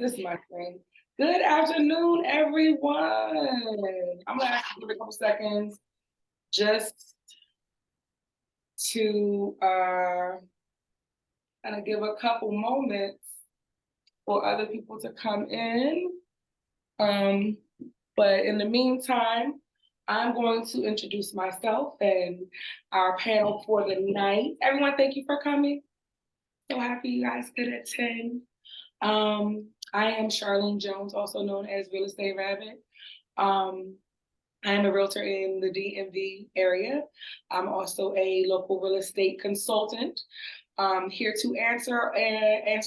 This is my screen. Good afternoon, everyone. I'm gonna ask you a couple seconds just to kind of give a couple moments for other people to come in. But in the meantime, I'm going to introduce myself and our panel for the night. Everyone, thank you for coming. So happy you guys could attend. I am Charlene Jones, also known as Real Estate Rabbitt. I am a realtor in the DMV area. I'm also a local real estate consultant. Here to answer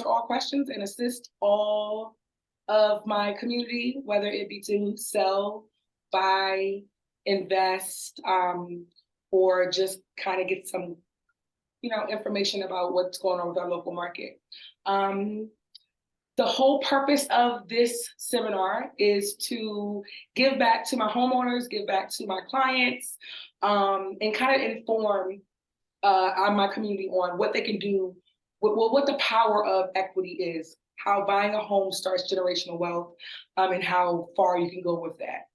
all questions and assist all of my community, whether it be to sell, buy, invest, or just kind of get some, information about what's going on with our local market. The whole purpose of this seminar is to give back to my homeowners, give back to my clients, and kind of inform my community on what they can do, what the power of equity is, how buying a home starts generational wealth, and how far you can go with that.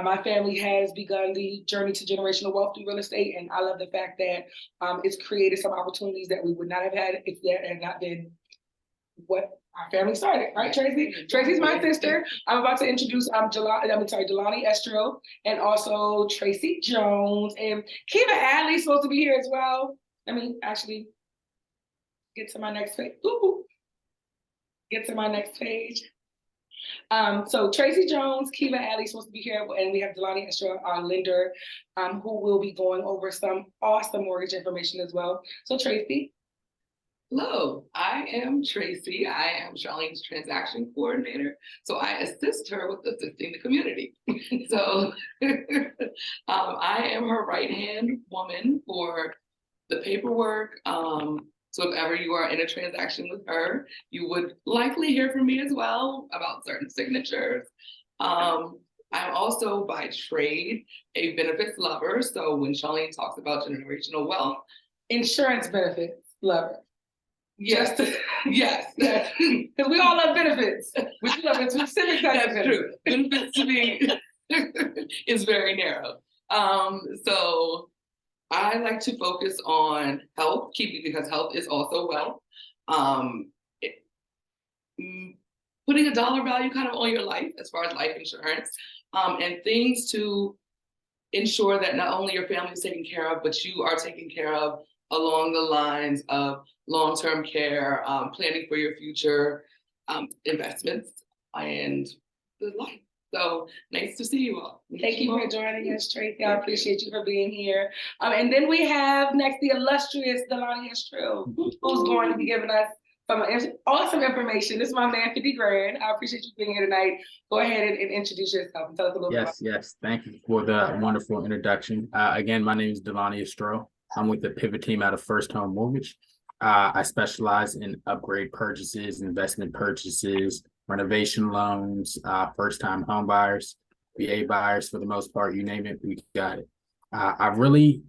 My family has begun the journey to generational wealth through real estate, and I love the fact that it's created some opportunities that we would not have had if that had not been what our family started, right, Tracy? Tracy's my sister. I'm about to introduce Delani Estro and also Tracy Jones, and Kiva Adley's supposed to be here as well. Let me actually get to my next page. Get to my next page. So Tracy Jones, Kiva Adley's supposed to be here, and we have Delani Estro, our lender, who will be going over some awesome mortgage information as well. So Tracy. Hello, I am Tracy. I am Charlene's transaction coordinator. So I assist her with assisting the community. So I am her right-hand woman for the paperwork. So if ever you are in a transaction with her, you would likely hear from me as well about certain signatures. I'm also by trade a benefits lover. So when Charlene talks about generational wealth, insurance benefits lover. Yes, yes. Because we all love benefits. We love it specific types of benefits. Benefits to me is very narrow. So I like to focus on health, because health is also wealth. Putting a dollar value kind of on your life as far as life insurance, and things to ensure that not only your family is taken care of, but you are taken care of along the lines of long-term care, planning for your future, investments, and good life. So nice to see you all. Thank you for joining us, Tracy. I appreciate you for being here. And then we have next the illustrious Delani Estro, who's going to be giving us some awesome information. This is my man, 50 Grand. I appreciate you being here tonight. Go ahead and introduce yourself and tell us a little bit. Yes. Thank you for the wonderful introduction. Again, my name is Delani Estro. I'm with the pivot team out of First Home Mortgage. I specialize in upgrade purchases, investment purchases, renovation loans, first-time home buyers, VA buyers, for the most part, you name it, we got it. I really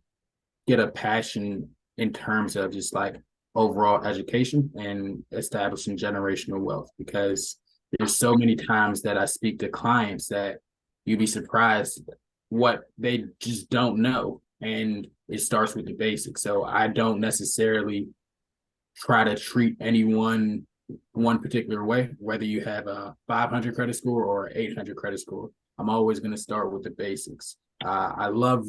get a passion in terms of just like overall education and establishing generational wealth, because there's so many times that I speak to clients that you'd be surprised what they just don't know. And it starts with the basics. So I don't necessarily try to treat anyone one particular way, whether you have a 500 credit score or an 800 credit score. I'm always going to start with the basics. I love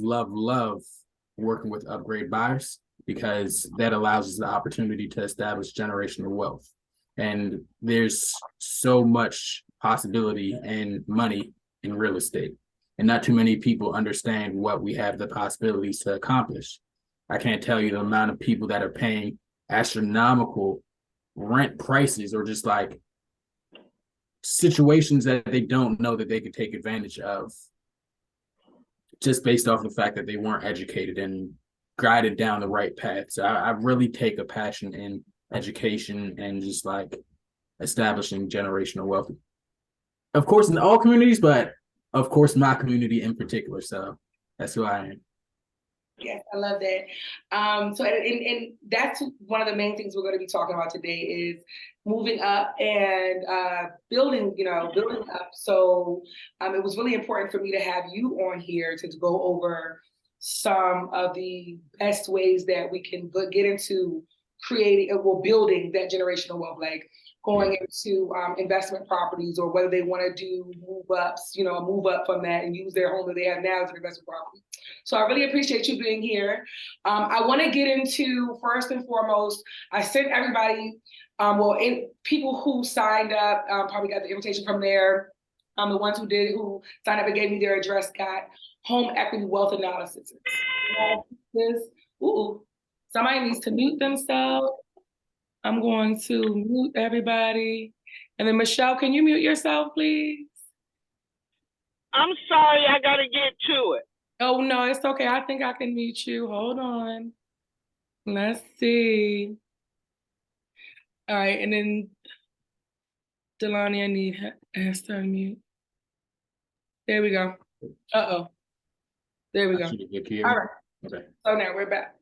working with upgrade buyers, because that allows us the opportunity to establish generational wealth. And there's so much possibility and money in real estate. And not too many people understand what we have the possibilities to accomplish. I can't tell you the amount of people that are paying astronomical rent prices, or just like situations that they don't know that they could take advantage of, just based off the fact that they weren't educated and guided down the right path. So I really take a passion in education and just like establishing generational wealth. Of course, in all communities, but of course, my community in particular. So that's who I am. Yes, I love that. So and that's one of the main things we're going to be talking about today is moving up and building, building up. So it was really important for me to have you on here to go over some of the best ways that we can get into creating, well, building that generational wealth, like going into investment properties, or whether they want to do move ups, move up from that and use their home that they have now as an investment property. So I really appreciate you being here. I want to get into, first and foremost, I sent everybody, people who signed up probably got the invitation from there. The ones who signed up and gave me their address got home equity wealth analysis. Ooh, somebody needs to mute themselves. I'm going to mute everybody. And then Michelle, can you mute yourself, please? I'm sorry, I gotta get to it. Oh, no, it's okay. I think I can mute you. Hold on. Let's see. All right, and then Delani, I need has to unmute. There we go. Uh-oh. There we go. All right. Okay. So now we're back.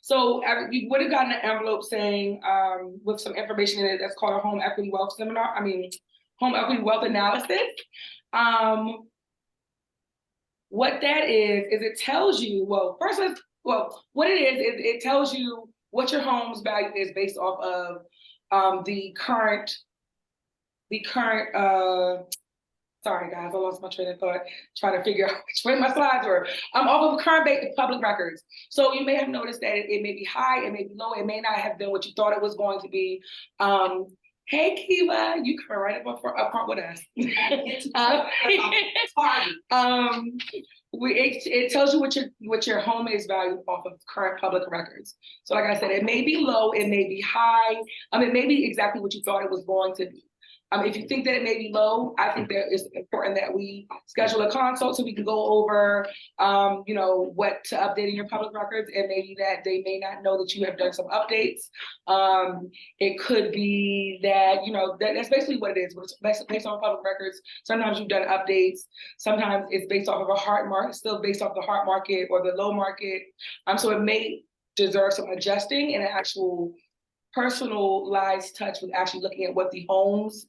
So you would have gotten an envelope saying with some information in it that's called a home equity wealth seminar. Home equity wealth analysis. What that is it tells you, what it is it tells you what your home's value is based off of the current sorry guys, I lost my train of thought trying to figure out which way my slides were. Off of current public records. So you may have noticed that it may be high, it may be low, it may not have been what you thought it was going to be. Hey Kiva, you come right up front with us. It tells you what your home is valued off of current public records. So like I said, it may be low, it may be high, it may be exactly what you thought it was going to be. If you think that it may be low, I think that it's important that we schedule a consult so we can go over, what to update in your public records, and maybe that they may not know that you have done some updates. It could be that, that's basically what it is. It's based on public records. Sometimes you've done updates. Sometimes it's based off of a hard market, still based off the hard market or the low market. So it may deserve some adjusting and an actual personalized touch with actually looking at what the homes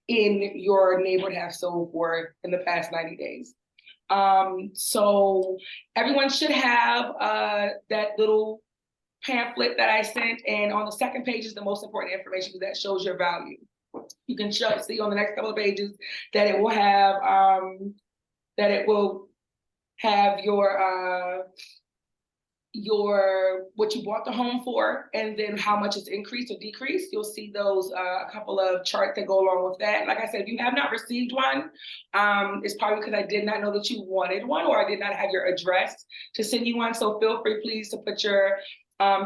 in your neighborhood have sold for in the past 90 days. So everyone should have that little pamphlet that I sent, and on the second page is the most important information that shows your value. You can see on the next couple of pages that it will have your what you bought the home for, and then how much it's increased or decreased. You'll see those a couple of charts that go along with that. Like I said, if you have not received one, it's probably because I did not know that you wanted one, or I did not have your address to send you one. So feel free, please, to put your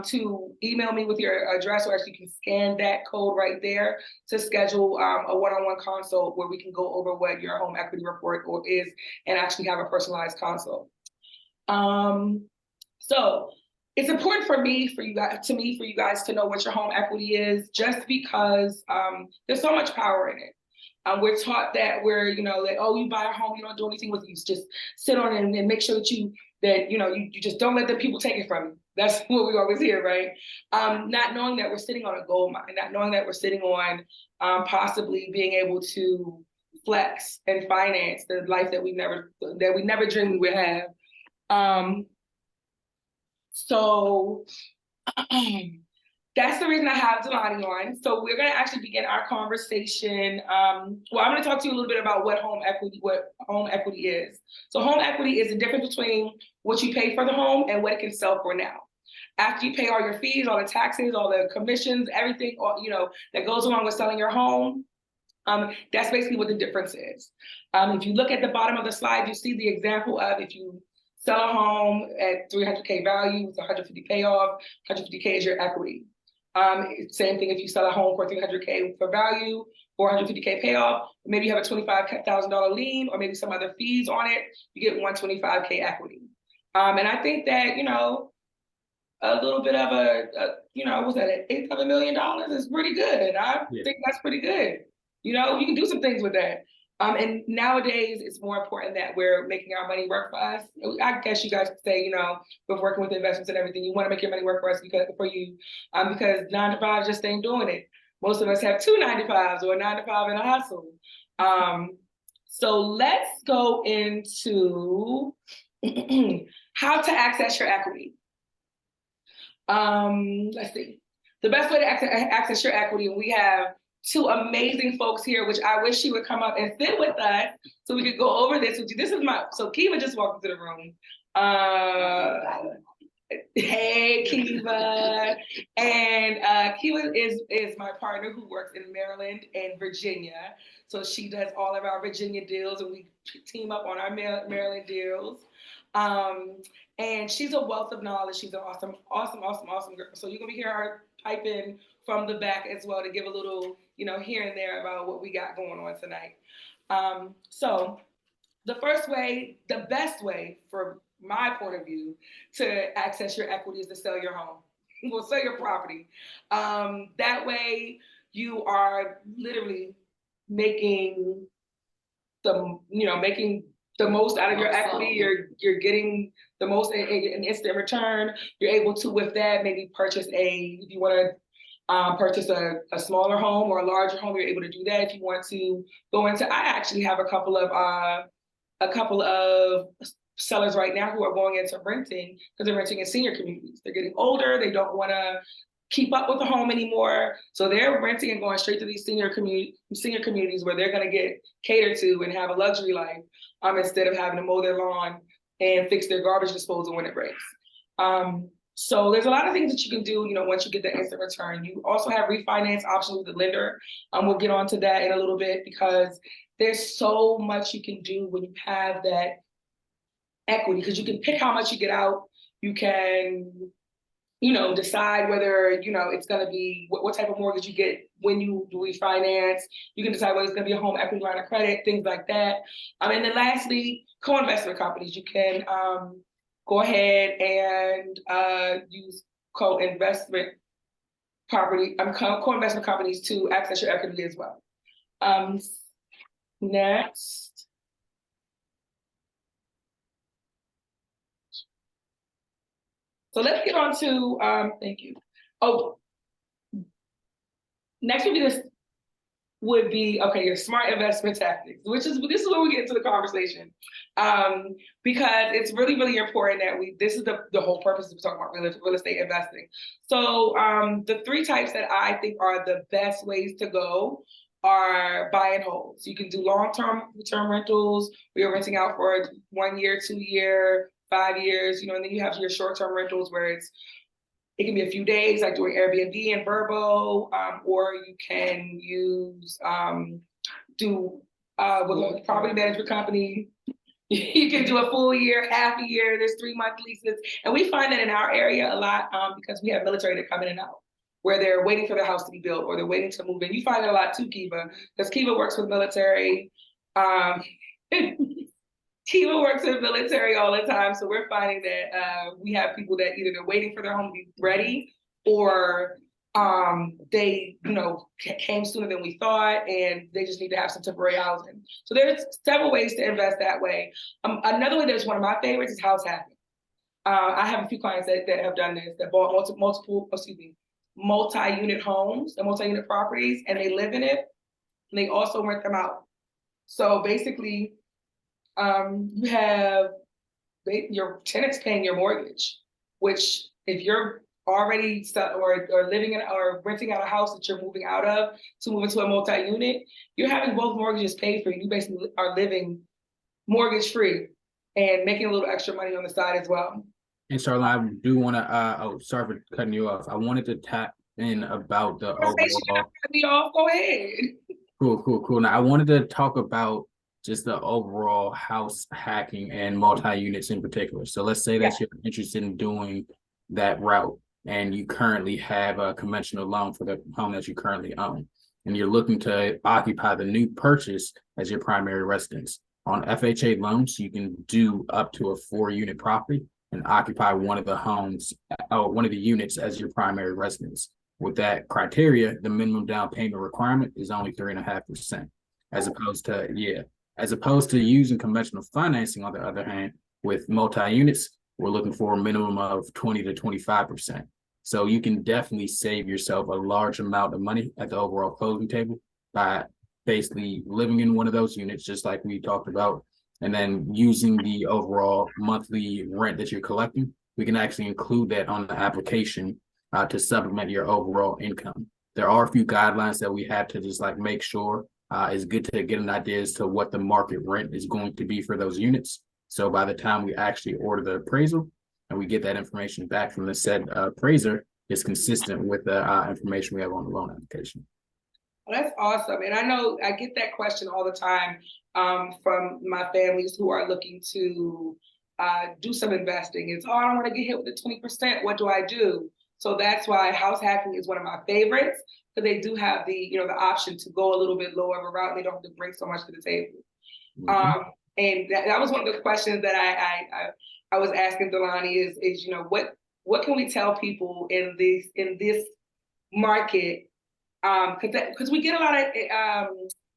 to email me with your address, or actually you can scan that code right there to schedule a one-on-one consult where we can go over what your home equity report is and actually have a personalized consult. So it's important for you guys to know what your home equity is, just because there's so much power in it. We're taught that you buy a home, you don't do anything with it. You just sit on it and make sure that you just don't let the people take it from you. That's what we always hear, right? Not knowing that we're sitting on a gold mine, not knowing that we're sitting on possibly being able to flex and finance the life that we never dreamed we would have. So that's the reason I have Delani on. So we're going to actually begin our conversation. I'm going to talk to you a little bit about what home equity is. So home equity is the difference between what you pay for the home and what it can sell for now. After you pay all your fees, all the taxes, all the commissions, everything, that goes along with selling your home, that's basically what the difference is. If you look at the bottom of the slide, you see the example of if you sell a home at $300K value with $150 payoff, $150K is your equity. Same thing if you sell a home for $300K for value, $450K payoff, maybe you have a $25,000 lien or maybe some other fees on it, you get $125K equity. And I think that, a little bit of what's that, an eighth of $1 million is pretty good. I think that's pretty good. You can do some things with that. And nowadays, it's more important that we're making our money work for us. I guess you guys could say, you know, with working with investments and everything, you want to make your money work for us because 9 to 5 just ain't doing it. Most of us have 2 9 to 5s or a 9 to 5 and a hustle. So let's go into how to access your equity. Let's see. The best way to access your equity, and we have two amazing folks here, which I wish she would come up and sit with us so we could go over this with you. So Kiva just walked into the room. Hey, Kiva. And Kiva is my partner who works in Maryland and Virginia. So she does all of our Virginia deals and we team up on our Maryland deals. And she's a wealth of knowledge. She's an awesome girl. So you're gonna be hearing her pipe in from the back as well to give a little, you know, here and there about what we got going on tonight. So the best way from my point of view to access your equity is to sell your home. Well, sell your property. That way you are literally making the most out of your equity. You're getting the most in instant return. You're able to, with that, maybe purchase if you want to purchase a smaller home or a larger home, you're able to do that. If you want to go into, I actually have a couple of sellers right now who are going into renting because they're renting in senior communities. They're getting older. They don't want to keep up with the home anymore. So they're renting and going straight to these senior communities where they're going to get catered to and have a luxury life instead of having to mow their lawn and fix their garbage disposal when it breaks. So there's a lot of things that you can do, you know, once you get the instant return. You also have refinance options with the lender. We'll get onto that in a little bit because there's so much you can do when you have that equity, because you can pick how much you get out. You can, you know, decide whether, you know, it's going to be what type of mortgage you get when you do refinance. You can decide whether it's going to be a home equity line of credit, things like that. And then lastly, co-investment companies. You can go ahead and use co-investment companies to access your equity as well. Next. So let's get on to, thank you. Oh, next would be okay, your smart investment tactics, this is where we get into the conversation. Because it's really, really important that this is the whole purpose of talking about real estate investing. So the 3 types that I think are the best ways to go are buy and hold. So you can do long-term rentals where you're renting out for 1 year, 2 year, 5 years, you know, and then you have your short-term rentals where it can be a few days, like doing Airbnb and Vrbo, or you can use with a property management company. You can do a full year, half a year. There's 3-month leases, and we find that in our area a lot because we have military that come in and out, where they're waiting for their house to be built or they're waiting to move in. You find it a lot too, Kiva, because Kiva works with military. Kiva works in military all the time, so we're finding that we have people that either they're waiting for their home to be ready, or they, you know, came sooner than we thought, and they just need to have some temporary housing. So there's several ways to invest that way. Another way that's one of my favorites is house hacking. I have a few clients that have done this, that bought multi-unit homes and multi-unit properties, and they live in it, and they also rent them out. So basically, you have your tenants paying your mortgage, which if you're already or living in or renting out a house that you're moving out of to move into a multi-unit, you're having both mortgages paid for you. You basically are living mortgage free and making a little extra money on the side as well. And Charlene, I do want to, sorry for cutting you off. I wanted to tap in about the overall. Cut me off. Go ahead. Cool. Now I wanted to talk about just the overall house hacking and multi-units in particular. So let's say that you're interested in doing that route and you currently have a conventional loan for the home that you currently own, and you're looking to occupy the new purchase as your primary residence. On FHA loans, you can do up to a 4-unit property and occupy one of the units as your primary residence. With that criteria, the minimum down payment requirement is only 3.5%. as opposed to using conventional financing, on the other hand, with multi-units, we're looking for a minimum of 20 to 25%. So you can definitely save yourself a large amount of money at the overall closing table by basically living in one of those units, just like we talked about, and then using the overall monthly rent that you're collecting. We can actually include that on the application to supplement your overall income. There are a few guidelines that we have to just like make sure. It's good to get an idea as to what the market rent is going to be for those units. So by the time we actually order the appraisal and we get that information back from the said appraiser, it's consistent with the information we have on the loan application. Well, that's awesome. And I know I get that question all the time from my families who are looking to do some investing. It's, oh, I don't want to get hit with the 20%. What do I do? So that's why house hacking is one of my favorites, because they do have the the option to go a little bit lower of a route. They don't have to bring so much to the table. Mm-hmm. And that was one of the questions that I was asking Delani is what can we tell people in this market, because we get a lot of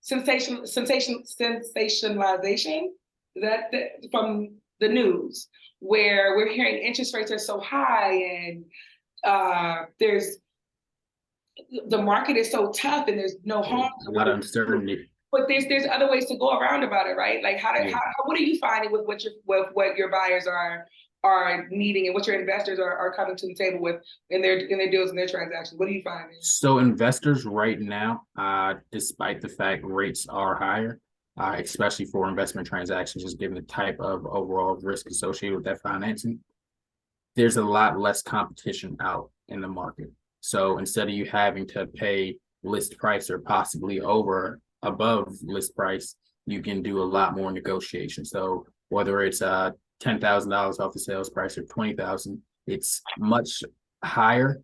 sensationalization that from the news, where we're hearing interest rates are so high and there's the market is so tough and there's no homes. A lot of uncertainty. But there's other ways to go around about it, right? Like how what are you finding with what your buyers are needing and what your investors are coming to the table with in their deals and their transactions? What are you finding? So investors right now, despite the fact rates are higher, especially for investment transactions, just given the type of overall risk associated with that financing, there's a lot less competition out in the market. So instead of you having to pay list price or possibly above list price, you can do a lot more negotiation. So whether it's $10,000 off the sales price or $20,000, it's much higher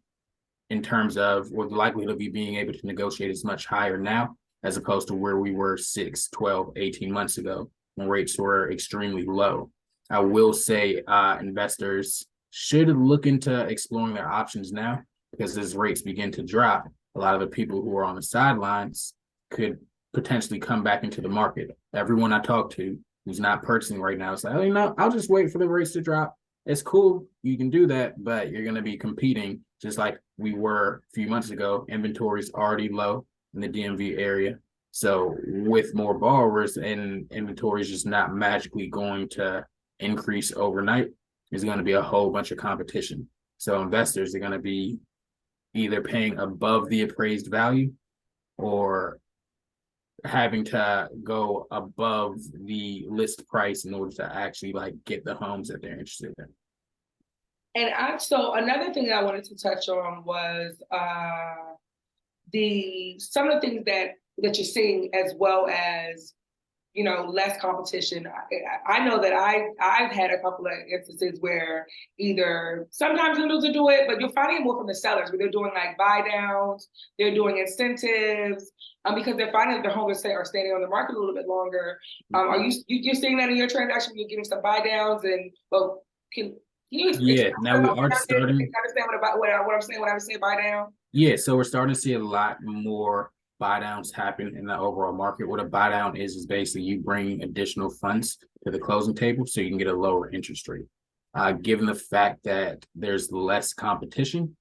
in terms of, or the likelihood of you being able to negotiate is much higher now, as opposed to where we were 6, 12, 18 months ago when rates were extremely low. I will say investors should look into exploring their options now, because as rates begin to drop, a lot of the people who are on the sidelines could potentially come back into the market. Everyone I talk to who's not purchasing right now is like, oh, I'll just wait for the rates to drop. It's cool, you can do that, but you're going to be competing just like we were a few months ago. Inventory's already low in the DMV area. So with more borrowers, and inventory is just not magically going to increase overnight, there's going to be a whole bunch of competition. So investors are going to be either paying above the appraised value or having to go above the list price in order to actually get the homes that they're interested in. And so another thing that I wanted to touch on was some of the things that you're seeing, as well as less competition. I know that I've had a couple of instances where either sometimes lenders will do it, but you're finding it more from the sellers, where they're doing buy downs, they're doing incentives, because they're finding that their homes are staying on the market a little bit longer. Are you're seeing that in your transaction? You're getting some buy downs, and can you now we are starting. Understand what I'm saying when I say buy down? Yeah, so we're starting to see a lot more buy downs happen in the overall market. What a buy down is basically you bring additional funds to the closing table so you can get a lower interest rate. Given the fact that there's less competition,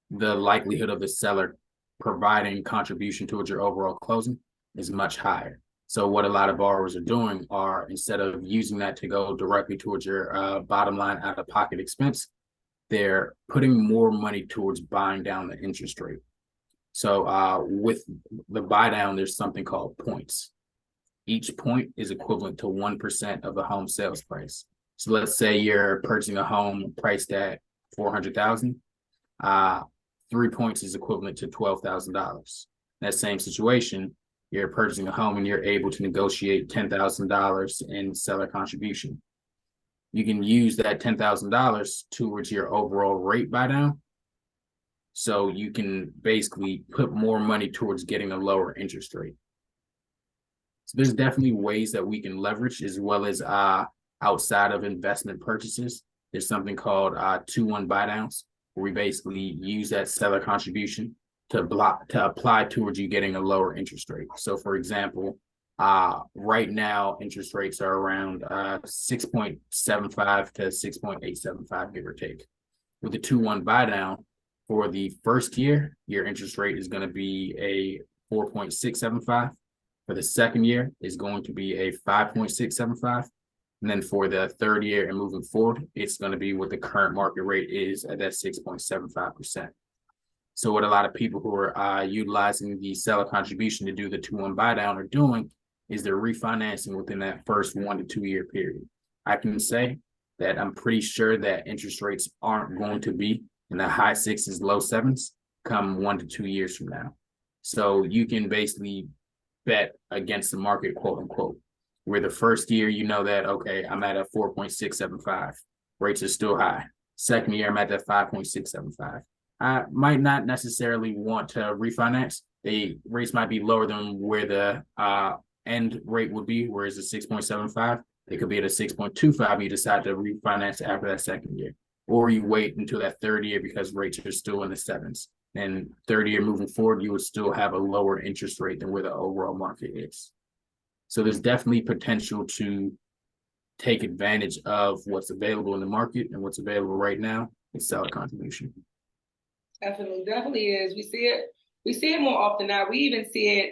the likelihood of the seller providing contribution towards your overall closing is much higher. So what a lot of borrowers are doing are, instead of using that to go directly towards your bottom line out of pocket expense, they're putting more money towards buying down the interest rate. So with the buy down, there's something called points. Each point is equivalent to 1% of the home sales price. So let's say you're purchasing a home priced at $400,000. 3 points is equivalent to $12,000. That same situation, you're purchasing a home and you're able to negotiate $10,000 in seller contribution. You can use that $10,000 towards your overall rate buy down. So you can basically put more money towards getting a lower interest rate. So there's definitely ways that we can leverage, as well as outside of investment purchases. There's something called 2-1 buy downs, where we basically use that seller contribution to apply towards you getting a lower interest rate. So for example, right now interest rates are around 6.75 to 6.875, give or take. With the 2-1 buy down, for the first year, your interest rate is going to be a 4.675. For the second year, is going to be a 5.675. And then for the third year and moving forward, it's going to be what the current market rate is at that 6.75%. So what a lot of people who are utilizing the seller contribution to do the 2-1 buy down are doing is they're refinancing within that first 1 to 2 year period. I can say that I'm pretty sure that interest rates aren't going to be in the high 6s, low 7s come 1 to 2 years from now. So you can basically bet against the market, quote unquote, where the first year, you know that, okay, I'm at a 4.675. Rates are still high. Second year, I'm at that 5.675. I might not necessarily want to refinance. The rates might be lower than where the end rate would be, whereas the 6.75, it could be at a 6.25. You decide to refinance after that second year, or you wait until that third year because rates are still in the 7s. And third year moving forward, you would still have a lower interest rate than where the overall market is. So there's definitely potential to take advantage of what's available in the market, and what's available right now is seller contribution. Definitely is. We see it more often now. We even see it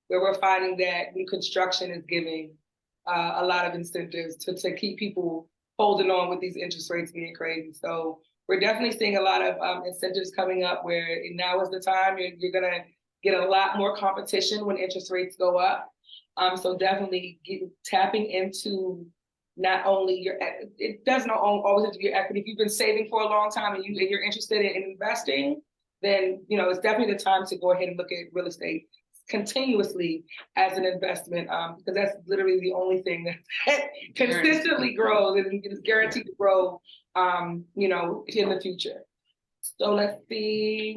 where we're finding that new construction is giving a lot of incentives to keep people holding on with these interest rates being crazy. So we're definitely seeing a lot of incentives coming up where now is the time. You're gonna get a lot more competition when interest rates go up. So definitely tapping into not only it doesn't always have to be your equity. If you've been saving for a long time and you're interested in investing, then it's definitely the time to go ahead and look at real estate continuously as an investment, because that's literally the only thing that consistently grows and is guaranteed to grow, in the future. So let's see.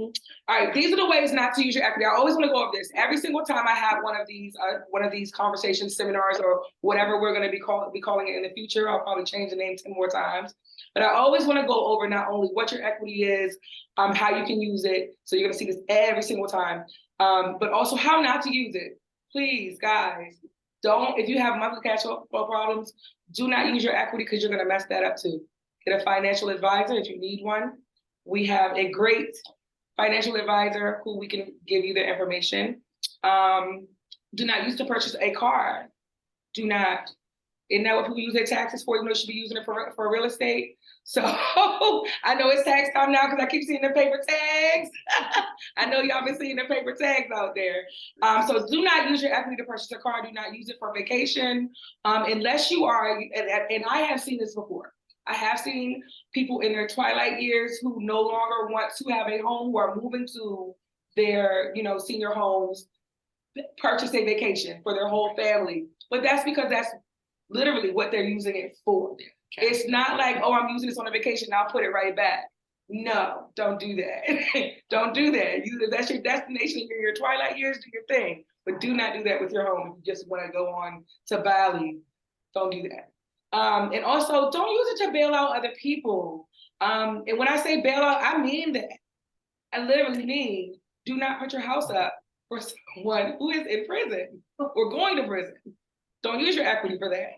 All right, these are the ways not to use your equity. I always want to go over this every single time I have one of these conversations, seminars, or whatever we're going to be calling it in the future. I'll probably change the name 10 more times. But I always want to go over not only what your equity is, how you can use it. So you're going to see this every single time, but also how not to use it. Please, guys, don't. If you have monthly cash flow problems, do not use your equity because you're going to mess that up too. Get a financial advisor if you need one. We have a great financial advisor who we can give you the information. Do not use to purchase a car. Do not. Isn't that what people use their taxes for? You should be using it for real estate. So I know it's tax time now because I keep seeing the paper tags. I know y'all been seeing the paper tags out there. So do not use your equity to purchase a car. Do not use it for vacation unless you are, and I have seen this before. I have seen people in their twilight years who no longer want to have a home, who are moving to their, senior homes, purchase a vacation for their whole family. But that's because that's literally what they're using it for. Okay. It's not like, oh, I'm using this on a vacation, I'll put it right back. No, don't do that. Don't do that. If that's your destination in your twilight years, do your thing. But do not do that with your home. If you just want to go on to Bali, don't do that. And also, don't use it to bail out other people. And when I say bail out, I mean that. I literally mean, do not put your house up for someone who is in prison or going to prison. Don't use your equity for that.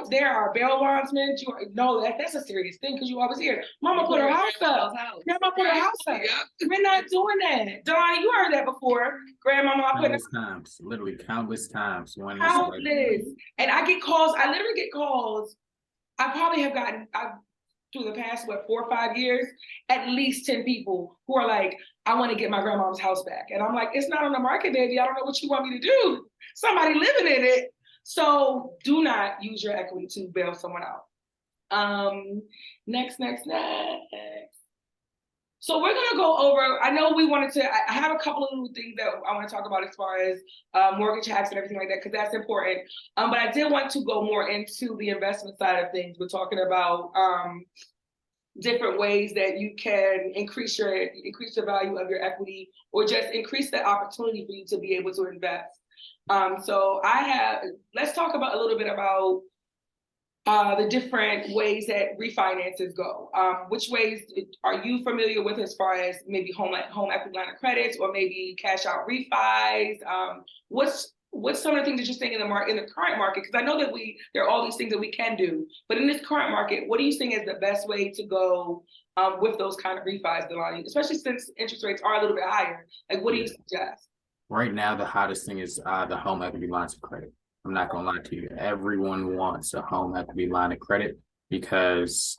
There are bail bondsmen. That's a serious thing because you always hear, Mama put her house up. Grandma put her house up. We're not doing that. Dawn, you heard that before. Grandmama put countless times, literally countless times. Countless. And I get calls. I literally get calls. I probably have gotten through the past 4 or 5 years, at least 10 people who are like, I want to get my grandma's house back. And I'm like, it's not on the market, baby. I don't know what you want me to do. Somebody living in it. So do not use your equity to bail someone out. Next. So we're gonna go over, I know I have a couple of little things that I want to talk about as far as mortgage hacks and everything like that, because that's important. But I did want to go more into the investment side of things. We're talking about different ways that you can increase the value of your equity, or just increase the opportunity for you to be able to invest. So let's talk about a little bit about the different ways that refinances go. Which ways are you familiar with as far as maybe home equity line of credits or maybe cash out refis? What's some of the things that you're seeing in the current market? Because I know that there are all these things that we can do, but in this current market, what are you seeing as the best way to go with those kind of refis, Delani? Especially since interest rates are a little bit higher. Like, what do you suggest? Right now, the hottest thing is the home equity lines of credit. I'm not gonna lie to you. Everyone wants a home equity line of credit because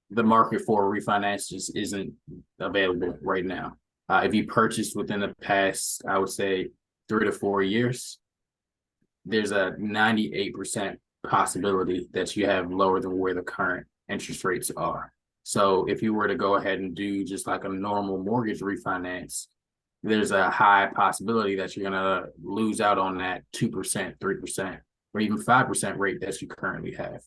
the market for refinance just isn't available right now. If you purchased within the past, I would say 3 to 4 years, there's a 98% possibility that you have lower than where the current interest rates are. So if you were to go ahead and do just like a normal mortgage refinance, there's a high possibility that you're going to lose out on that 2%, 3%, or even 5% rate that you currently have,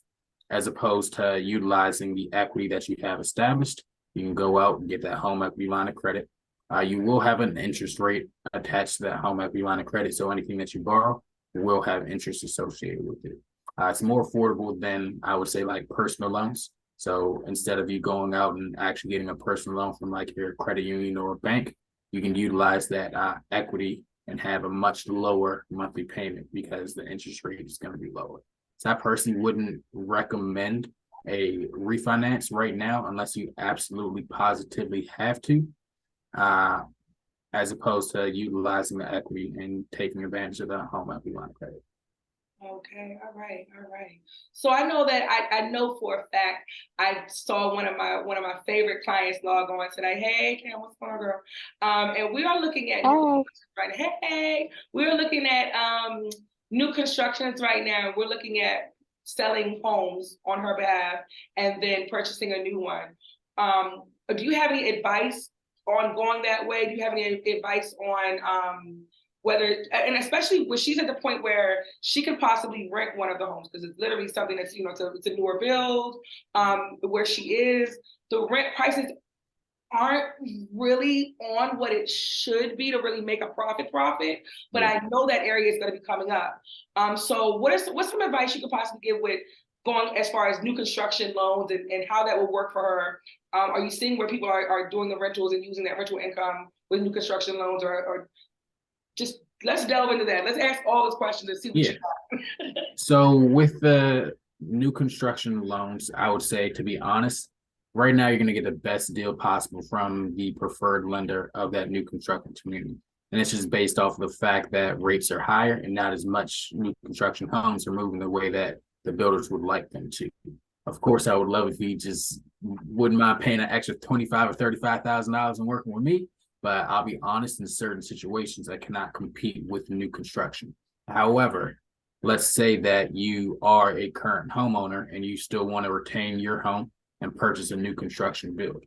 as opposed to utilizing the equity that you have established. You can go out and get that home equity line of credit. You will have an interest rate attached to that home equity line of credit. So anything that you borrow will have interest associated with it. It's more affordable than, I would say, like personal loans. So instead of you going out and actually getting a personal loan from like your credit union or bank, you can utilize that equity and have a much lower monthly payment because the interest rate is going to be lower. So I personally wouldn't recommend a refinance right now unless you absolutely positively have to, as opposed to utilizing the equity and taking advantage of the home equity line of credit. Okay, all right. So I know that I know for a fact I saw one of my favorite clients log on today. Hey, Cam, what's going on, girl? And we are looking at right. Hey, we're looking at new constructions right now. We're looking at selling homes on her behalf and then purchasing a new one. Do you have any advice on going that way? Do you have any advice on whether, and especially when she's at the point where she could possibly rent one of the homes, because it's literally something that's, it's a newer build, where she is, the rent prices aren't really on what it should be to really make a profit, but I know that area is going to be coming up. So what's some advice you could possibly give with going as far as new construction loans and how that will work for her? Are you seeing where people are doing the rentals and using that rental income with new construction loans, or just let's delve into that. Let's ask all those questions and see what you got. So with the new construction loans, I would say, to be honest, right now you're going to get the best deal possible from the preferred lender of that new construction community. And it's just based off of the fact that rates are higher and not as much new construction homes are moving the way that the builders would like them to. Of course, I would love if you just wouldn't mind paying an extra $25,000 or $35,000 and working with me. But I'll be honest, in certain situations, I cannot compete with new construction. However, let's say that you are a current homeowner and you still want to retain your home and purchase a new construction build.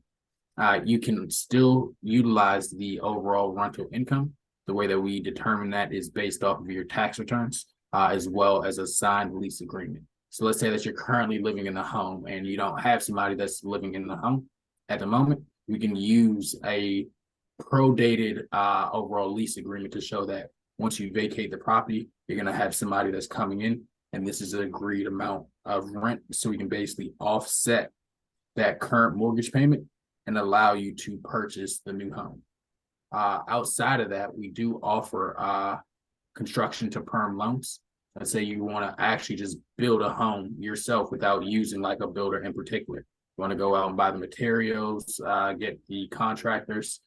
You can still utilize the overall rental income. The way that we determine that is based off of your tax returns, as well as a signed lease agreement. So let's say that you're currently living in the home and you don't have somebody that's living in the home at the moment. We can use a pro-dated overall lease agreement to show that once you vacate the property, you're going to have somebody that's coming in, and this is an agreed amount of rent. So we can basically offset that current mortgage payment and allow you to purchase the new home. Outside of that, we do offer construction to perm loans. Let's say you want to actually just build a home yourself without using like a builder in particular. You want to go out and buy the materials, get the contractors,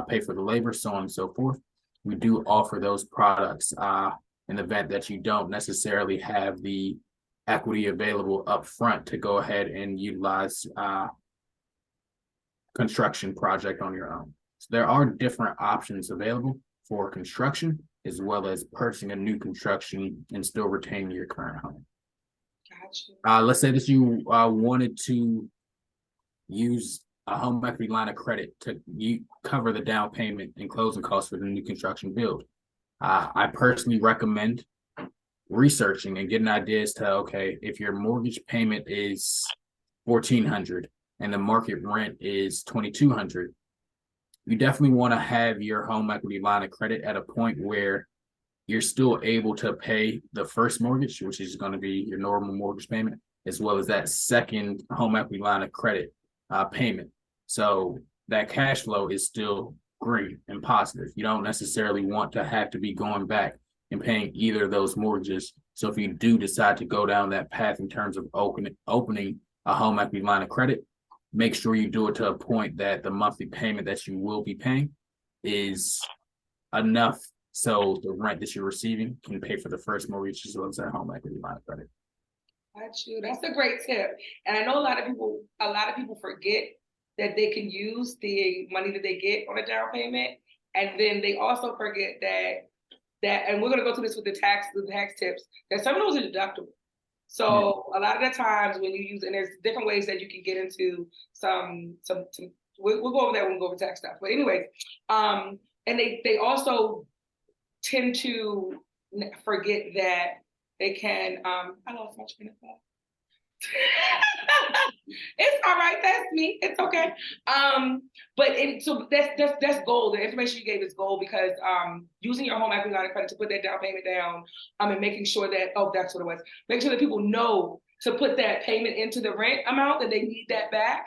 pay for the labor, so on and so forth. We do offer those products in the event that you don't necessarily have the equity available up front to go ahead and utilize construction project on your own. So there are different options available for construction, as well as purchasing a new construction and still retaining your current home. Gotcha. Let's say that you wanted to use a home equity line of credit to cover the down payment and closing costs for the new construction build. I personally recommend researching and getting ideas to, okay, if your mortgage payment is $1,400 and the market rent is $2,200, you definitely want to have your home equity line of credit at a point where you're still able to pay the first mortgage, which is going to be your normal mortgage payment, as well as that second home equity line of credit payment. So that cash flow is still great and positive. You don't necessarily want to have to be going back and paying either of those mortgages. So if you do decide to go down that path in terms of opening a home equity line of credit, make sure you do it to a point that the monthly payment that you will be paying is enough so the rent that you're receiving can pay for the first mortgage as well as that home equity line of credit. Got you. That's a great tip. And I know a lot of people forget that they can use the money that they get on a down payment. And then they also forget that, and we're gonna go through this with the tax tips, that some of those are deductible. So a lot of the times when you use, and there's different ways that you can get into we'll go over that when we go over tax stuff. But anyway, and they also tend to forget that they can, I lost my train of thought. It's all right, that's me, it's okay. So that's gold. The information you gave is gold, because using your home equity line of credit to put that down payment down, and making sure that, that's what it was, make sure that people know to put that payment into the rent amount, that they need that back,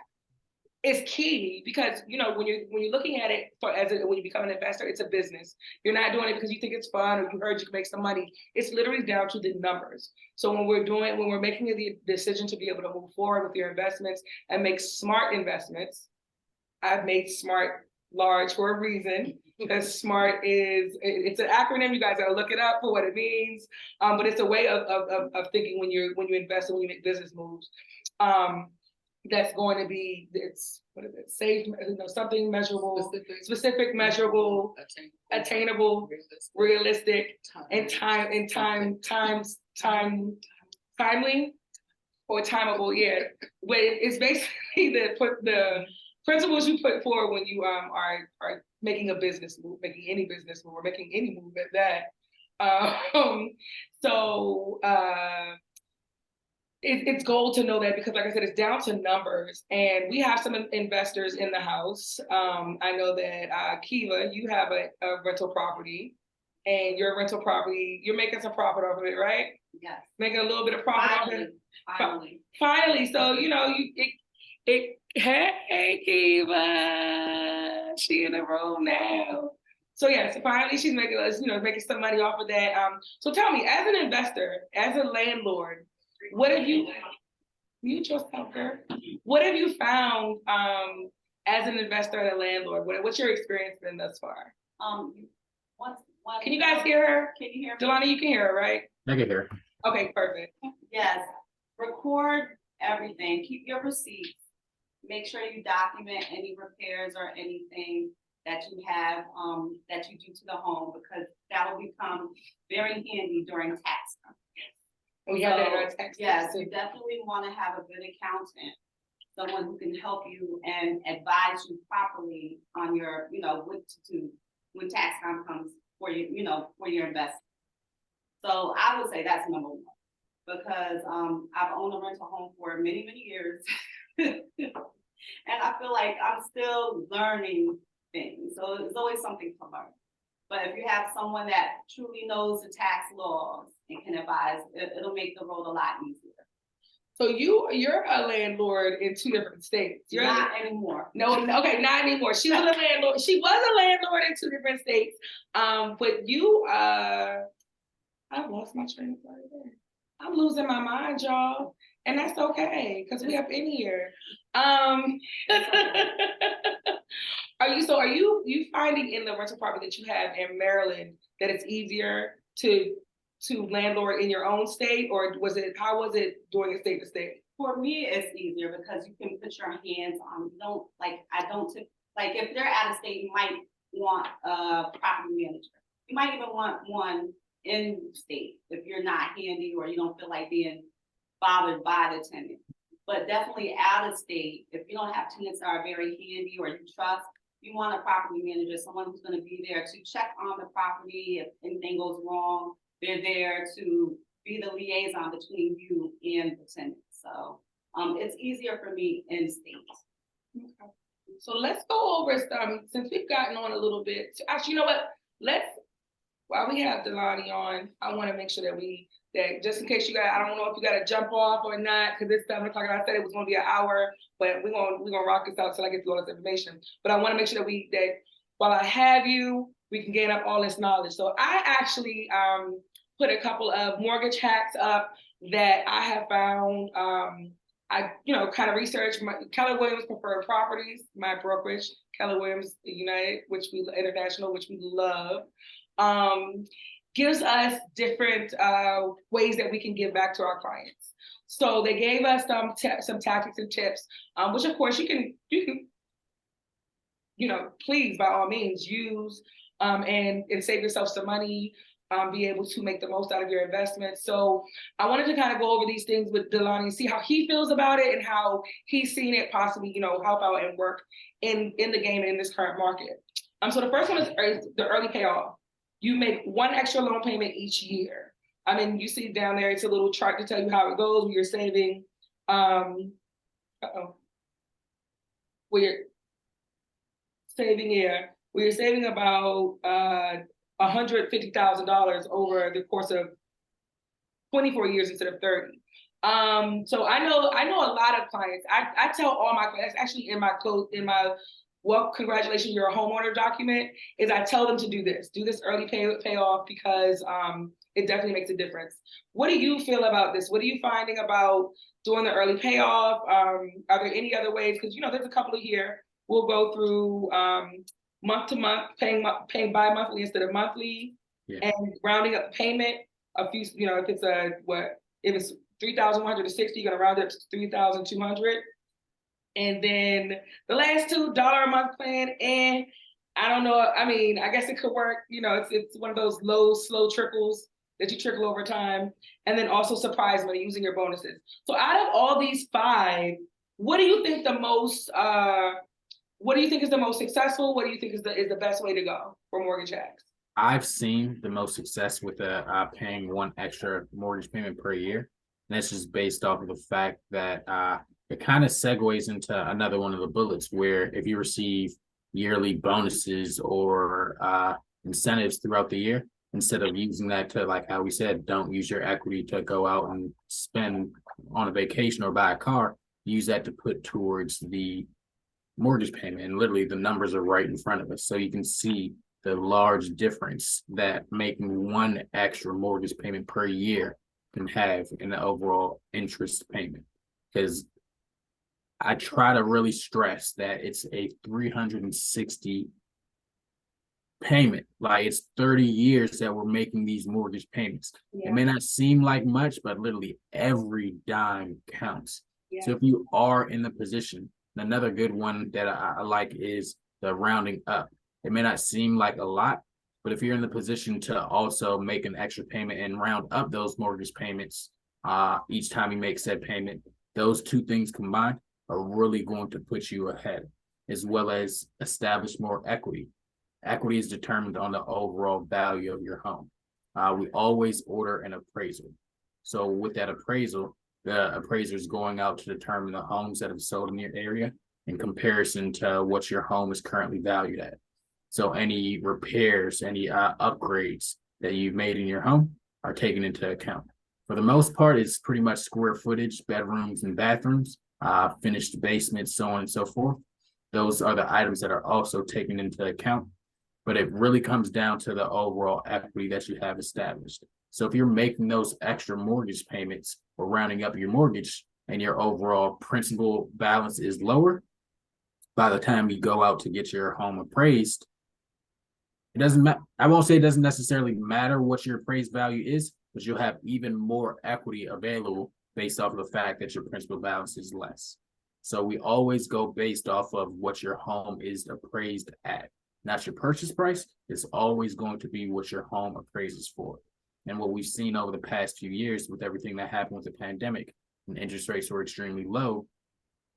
is key. Because when you're looking at it when you become an investor, it's a business. You're not doing it because you think it's fun or you heard you can make some money. It's literally down to the numbers. So when we're making the decision to be able to move forward with your investments and make smart investments, I've made SMART large for a reason, because SMART it's an acronym. You guys gotta look it up for what it means. But it's a way of thinking when you invest and when you make business moves. That's going to be, safe, something measurable, specific, measurable, attainable, realistic, and timely or timeable. Yeah, but it's basically the principles you put forward when you are making a business move, making any business move, or making any move at that. It's gold to know that, because like I said, it's down to numbers, and we have some investors in the house. I know that Kiva, you have a rental property, and your rental property, you're making some profit off of it, right? Yes. Making a little bit of profit off of it. Finally. So hey Kiva, she in the room now. So yeah, so finally she's making some money off of that. So tell me, as an investor, as a landlord, what have you mute yourself, girl? What have you found as an investor and a landlord? What's your experience been thus far? Can you guys hear her? Can you hear me? Delana, you can hear her, right? I can hear. Okay, perfect. Yes. Record everything. Keep your receipts. Make sure you document any repairs or anything that you have that you do to the home, because that will become very handy during tax time. We have that in our tax. Yes, you definitely want to have a good accountant, someone who can help you and advise you properly on your, what to do when tax time comes for you, for your investment. So I would say that's number one, because I've owned a rental home for many, many years. And I feel like I'm still learning things. So there's always something to learn. But if you have someone that truly knows the tax laws and can advise, it'll make the road a lot easier. So you're a landlord in 2 different states. You're not anymore. No, okay, not anymore. She was a landlord. She was a landlord in 2 different states. But you, I lost my train of thought there. I'm losing my mind, y'all, and that's okay, because we up in here. Are you finding in the rental property that you have in Maryland that it's easier to landlord in your own state, or how was it doing it state to state? For me, it's easier because you can put your hands on. If they're out of state, you might want a property manager. You might even want one in state if you're not handy or you don't feel like being bothered by the tenant. But definitely out of state, if you don't have tenants that are very handy or you trust, you want a property manager, someone who's going to be there to check on the property if anything goes wrong. They're there to be the liaison between you and the tenant. So it's easier for me in state. Okay. So let's go over some, since we've gotten on a little bit. Actually, you know what? I while we have Delani on, I want to make sure that just in case I don't know if you got to jump off or not, because it's 7 o'clock. And I said it was going to be an hour, but we're gonna rock this out till I get through all this information. But I want to make sure that while I have you, we can gain up all this knowledge. So I actually put a couple of mortgage hacks up that I have found. I kind of researched Keller Williams Preferred Properties, my brokerage, Keller Williams United, International, which we love. Gives us different ways that we can give back to our clients. So they gave us some tactics and tips, which of course you can please by all means use and save yourself some money, be able to make the most out of your investment. So I wanted to kind of go over these things with Delani, see how he feels about it and how he's seen it possibly, help out and work in the game and in this current market. So the first one is the early payoff. You make one extra loan payment each year. I mean, you see down there, it's a little chart to tell you how it goes when you're saving. We're saving about $150,000 over the course of 24 years instead of 30. So I know a lot of clients. I tell all my clients, actually in my well, congratulations, you're a homeowner document, is I tell them to do this early payoff because it definitely makes a difference. What do you feel about this? What are you finding about doing the early payoff? Are there any other ways? Because there's a couple of here. We'll go through month to month, paying bi-monthly instead of monthly, and rounding up the payment. A few, if it's 3,160, you're gonna round it to 3,200. And then the last $2 a month plan, and I don't know, I mean, I guess it could work, it's one of those low, slow trickles that you trickle over time. And then also surprise money using your bonuses. So out of all these 5, what do you think is the most successful? What do you think is the best way to go for mortgage hacks? I've seen the most success with paying one extra mortgage payment per year. And that's just based off of the fact that it kind of segues into another one of the bullets where if you receive yearly bonuses or incentives throughout the year, instead of using that to, like how we said, don't use your equity to go out and spend on a vacation or buy a car, use that to put towards the mortgage payment. And literally the numbers are right in front of us. So you can see the large difference that making one extra mortgage payment per year can have in the overall interest payment. Because I try to really stress that it's a 360 payment. Like it's 30 years that we're making these mortgage payments. It may not seem like much, but literally every dime counts. So if you are in the position, another good one that I like is the rounding up. It may not seem like a lot, but if you're in the position to also make an extra payment and round up those mortgage payments each time you make said payment, those two things combined are really going to put you ahead, as well as establish more equity. Equity is determined on the overall value of your home. We always order an appraisal. So with that appraisal, the appraiser is going out to determine the homes that have sold in your area in comparison to what your home is currently valued at. So any repairs, any upgrades that you've made in your home are taken into account. For the most part, it's pretty much square footage, bedrooms and bathrooms, finished basements, so on and so forth. Those are the items that are also taken into account, but it really comes down to the overall equity that you have established. So if you're making those extra mortgage payments or rounding up your mortgage and your overall principal balance is lower, by the time you go out to get your home appraised, it doesn't matter. I won't say it doesn't necessarily matter what your appraised value is, but you'll have even more equity available based off of the fact that your principal balance is less. So we always go based off of what your home is appraised at. Not your purchase price. It's always going to be what your home appraises for. And what we've seen over the past few years with everything that happened with the pandemic and interest rates were extremely low,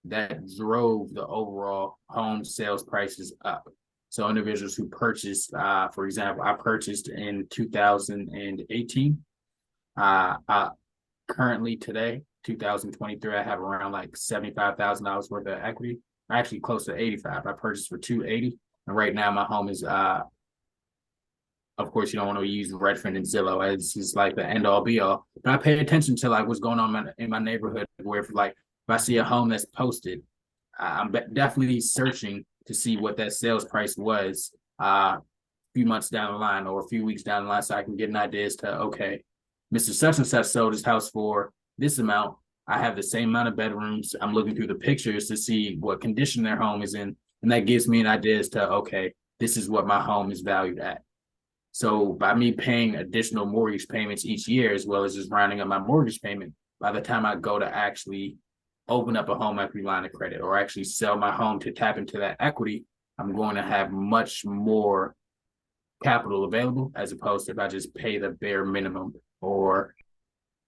that drove the overall home sales prices up. So individuals who purchased, for example, I purchased in 2018. Currently today, 2023, I have around like $75,000 worth of equity. Actually close to 85. I purchased for $280. And right now my home is of course, you don't want to use Redfin and Zillow as is like the end all be all. But I pay attention to like what's going on in my neighborhood, where if I see a home that's posted, I'm definitely searching to see what that sales price was a few months down the line or a few weeks down the line, so I can get an idea as to, okay, Mr. Such and Such sold his house for this amount. I have the same amount of bedrooms. I'm looking through the pictures to see what condition their home is in. And that gives me an idea as to, okay, this is what my home is valued at. So by me paying additional mortgage payments each year, as well as just rounding up my mortgage payment, by the time I go to actually open up a home equity line of credit or actually sell my home to tap into that equity, I'm going to have much more capital available, as opposed to if I just pay the bare minimum or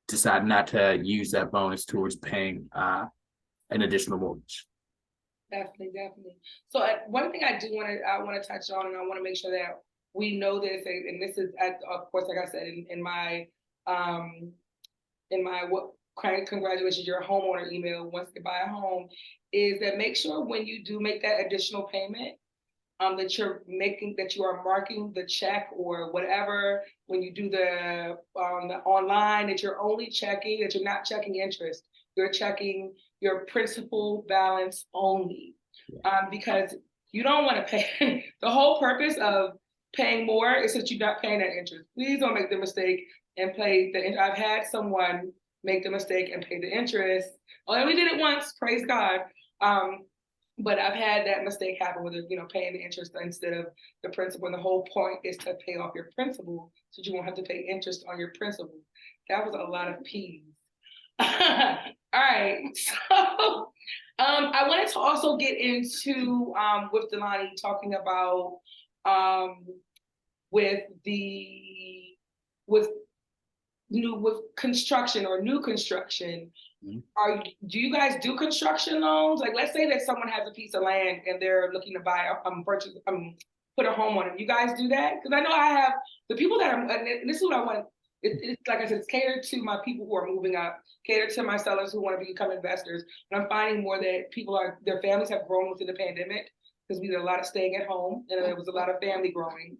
decide not to use that bonus towards paying an additional mortgage. Definitely. So one thing I want to touch on, and I want to make sure that we know this, and this is, of course, like I said, in my congratulations, you're a homeowner email once you buy a home, is that make sure when you do make that additional payment, that you are marking the check or whatever when you do the online, that you're only checking, that you're not checking interest, you're checking your principal balance only, because you don't want to pay. The whole purpose of paying more is that you're not paying that interest. Please don't make the mistake and pay the. I've had someone make the mistake and pay the interest. Oh, and we did it once, praise God. But I've had that mistake happen with paying the interest instead of the principal. And the whole point is to pay off your principal so you won't have to pay interest on your principal. That was a lot of P's. All right. So I wanted to also get into with Delani talking about with construction or new construction. Do you guys do construction loans? Like, let's say that someone has a piece of land and they're looking to buy put a home on it. You guys do that? Because I know I have the people that are, and this is what I want. It's like I said, it's catered to my people who are moving up, catered to my sellers who want to become investors. And I'm finding more that their families have grown within the pandemic because we did a lot of staying at home and there was a lot of family growing.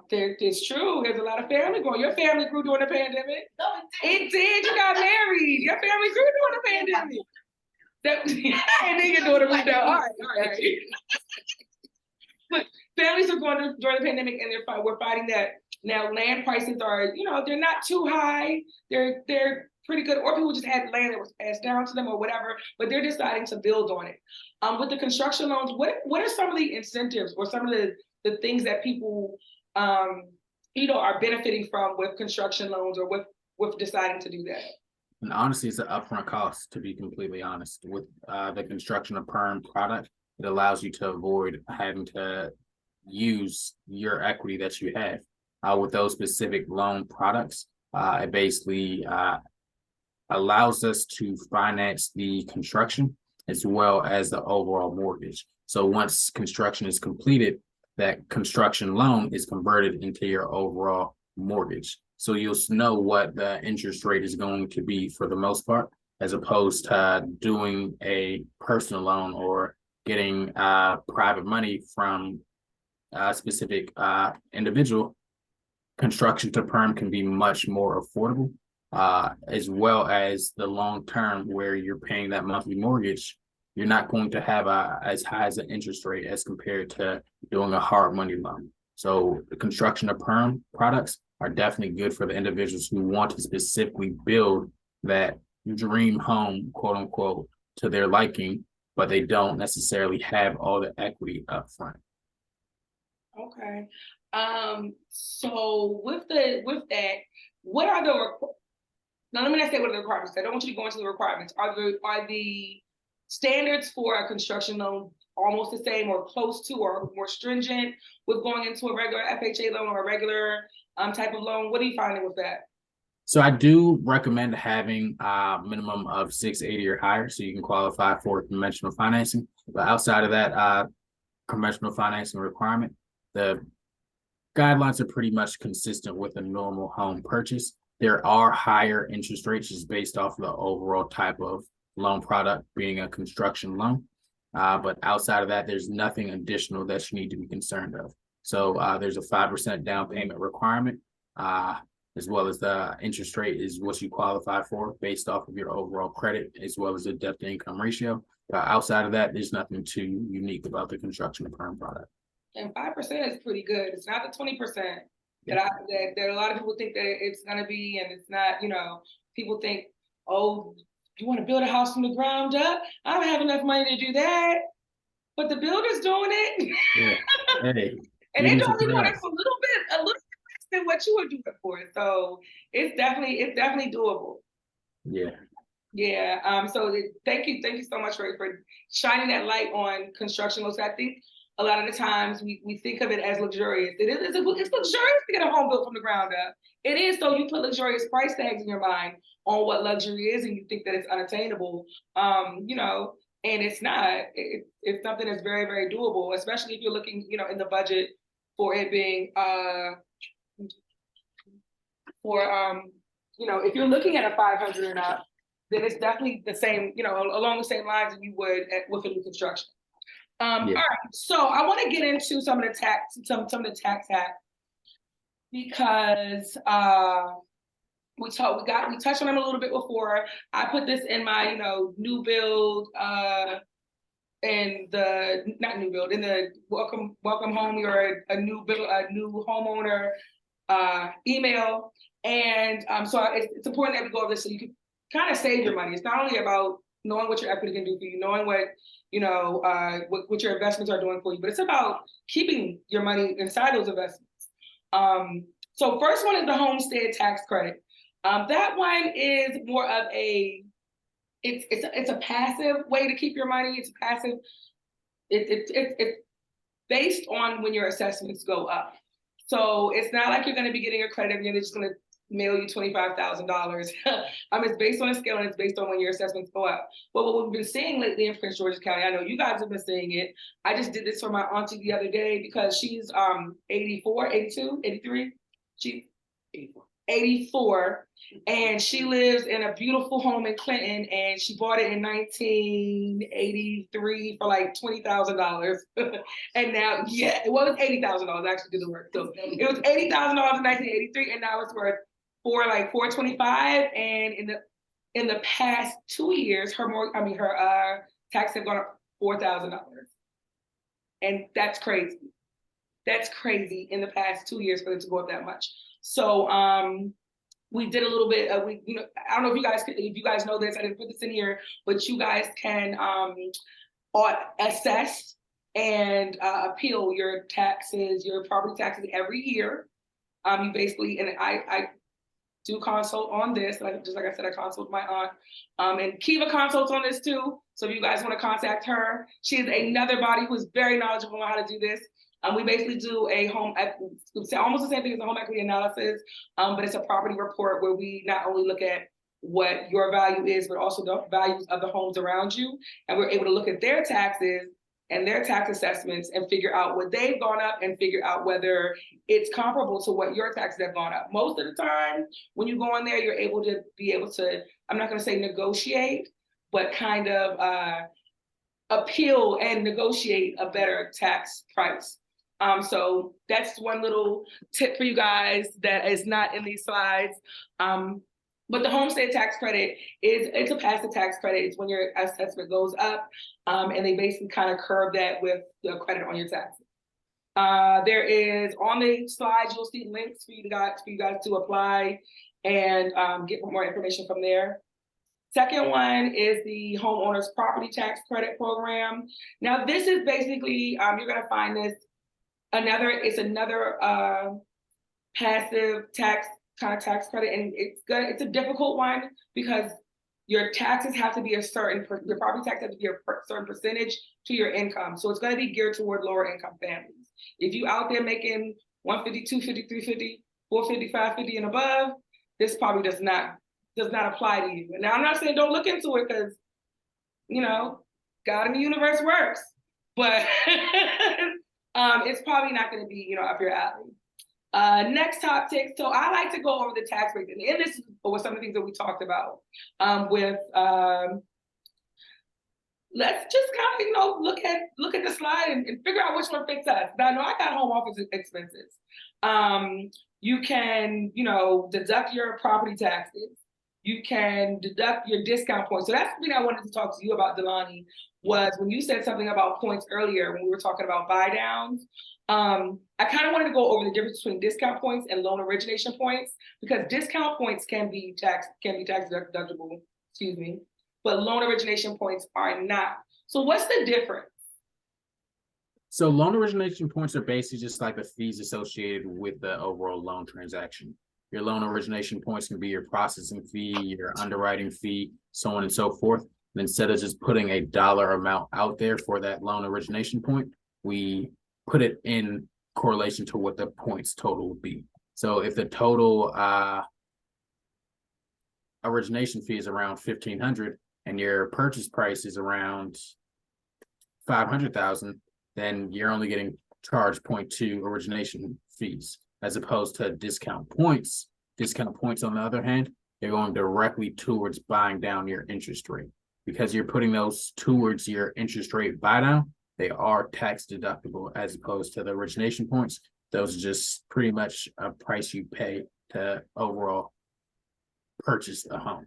It's true. There's a lot of family growing. Your family grew during the pandemic. No, It did. You got married. Your family grew during the pandemic. And then your daughter moved out. All right. But families are going during the pandemic, and we're finding that now land prices are, they're not too high. They're pretty good. Or people just had land that was passed down to them or whatever, but they're deciding to build on it. With the construction loans, what are some of the incentives or some of the things that people are benefiting from with construction loans or with deciding to do that? And honestly, it's an upfront cost, to be completely honest. With the construction of perm product, it allows you to avoid having to use your equity that you have. With those specific loan products, it basically allows us to finance the construction as well as the overall mortgage. So once construction is completed, that construction loan is converted into your overall mortgage. So you'll know what the interest rate is going to be for the most part, as opposed to doing a personal loan or getting private money from a specific individual. Construction to perm can be much more affordable, as well as the long term where you're paying that monthly mortgage. You're not going to have as high as an interest rate as compared to doing a hard money loan. So the construction of perm products are definitely good for the individuals who want to specifically build that dream home, quote unquote, to their liking, but they don't necessarily have all the equity up front. Okay. So with that, what are now let me not say what are the requirements. I don't want you to go into the requirements. Are the standards for a construction loan almost the same or close to or more stringent with going into a regular FHA loan or a regular type of loan? What are you finding with that? So I do recommend having a minimum of 680 or higher so you can qualify for conventional financing. But outside of that conventional financing requirement, the guidelines are pretty much consistent with a normal home purchase. There are higher interest rates just based off of the overall type of loan product being a construction loan. But outside of that, there's nothing additional that you need to be concerned of. So there's a 5% down payment requirement, as well as the interest rate is what you qualify for based off of your overall credit, as well as the debt to income ratio. Outside of that, there's nothing too unique about the construction perm product. And 5% is pretty good. It's not the 20% that a lot of people think that it's gonna be, and it's not. People think, oh, you want to build a house from the ground up? I don't have enough money to do that, but the builder's doing it. Yeah. Hey, And they're only doing it for a little bit less than what you would do it for. So it's definitely doable. Yeah. Yeah. So thank you so much for shining that light on construction loans. I think a lot of the times we think of it as luxurious. It's luxurious to get a home built from the ground up. It is. So you put luxurious price tags in your mind on what luxury is, and you think that it's unattainable. And it's not. It's something that's very, very doable, especially if you're looking, in the budget for it being if you're looking at a 500 and up, then it's definitely the same, along the same lines that you would with a new construction. All right, so I want to get into some of the tax hacks because we touched on them a little bit before. I put this in my new build in the welcome home. You're a new homeowner email, and so it's important that we go over this so you can kind of save your money. It's not only about knowing what your equity can do for you, knowing what what your investments are doing for you, but it's about keeping your money inside those investments. So first one is the homestead tax credit. That one is more of it's a passive way to keep your money. It's passive. It's based on when your assessments go up. So it's not like you're going to be getting a credit and they're just going to mail you $25,000. It's based on a scale and it's based on when your assessments go up. But what we've been seeing lately in Prince George's County, I know you guys have been seeing it. I just did this for my auntie the other day because she's 84, 82, 83. She's 84, and she lives in a beautiful home in Clinton, and she bought it in 1983 for like $20,000. And now, it was $80,000. I actually did the work. So it was $80,000 in 1983, and now it's worth $425. And in the past 2 years, her taxes have gone up $4,000, and that's crazy. That's crazy in the past 2 years for it to go up that much. So we did a little bit of, I don't know if you guys know this, I didn't put this in here, but you guys can assess and appeal your taxes, your property taxes every year. You basically, and I do consult on this. Just like I said, I consult my aunt. And Kiva consults on this too. So if you guys want to contact her, she is another body who is very knowledgeable on how to do this. We basically do almost the same thing as a home equity analysis, but it's a property report where we not only look at what your value is, but also the values of the homes around you. And we're able to look at their taxes and their tax assessments and figure out what they've gone up and figure out whether it's comparable to what your taxes have gone up. Most of the time, when you go in there, you're able to I'm not going to say negotiate, but kind of appeal and negotiate a better tax price. So that's one little tip for you guys that is not in these slides. But the homestead tax credit it's a passive tax credit. It's when your assessment goes up, and they basically kind of curb that with the credit on your taxes. There is on the slides, you'll see links for you guys to apply and get more information from there. Second one is the homeowner's property tax credit program. Now, this is basically, you're gonna find this another passive tax credit, and it's a difficult one because your taxes have to be your property tax has to be a certain percentage to your income. So it's gonna be geared toward lower income families. If you out there making 150, 250, 350, 450, 550 and above, this probably does not apply to you. Now, I'm not saying don't look into it because, God in the universe works, but it's probably not going to be, up your alley. Next topic. So I like to go over the tax rates, and this was some of the things that we talked about with let's just kind of, look at the slide and figure out which one fits us. But I know I got home office expenses. You can, deduct your property taxes. You can deduct your discount points. So that's the thing I wanted to talk to you about, Delani, was when you said something about points earlier when we were talking about buy downs. I kind of wanted to go over the difference between discount points and loan origination points, because discount points can be tax deductible, but loan origination points are not. So what's the difference? So loan origination points are basically just like the fees associated with the overall loan transaction. Your loan origination points can be your processing fee, your underwriting fee, so on and so forth. And instead of just putting a dollar amount out there for that loan origination point, we put it in correlation to what the points total would be. So if the total origination fee is around $1,500 and your purchase price is around $500,000, then you're only getting charged 0.2 origination fees, as opposed to discount points. Discount points, on the other hand, they're going directly towards buying down your interest rate. Because you're putting those towards your interest rate buy down, they are tax deductible, as opposed to the origination points. Those are just pretty much a price you pay to overall purchase a home.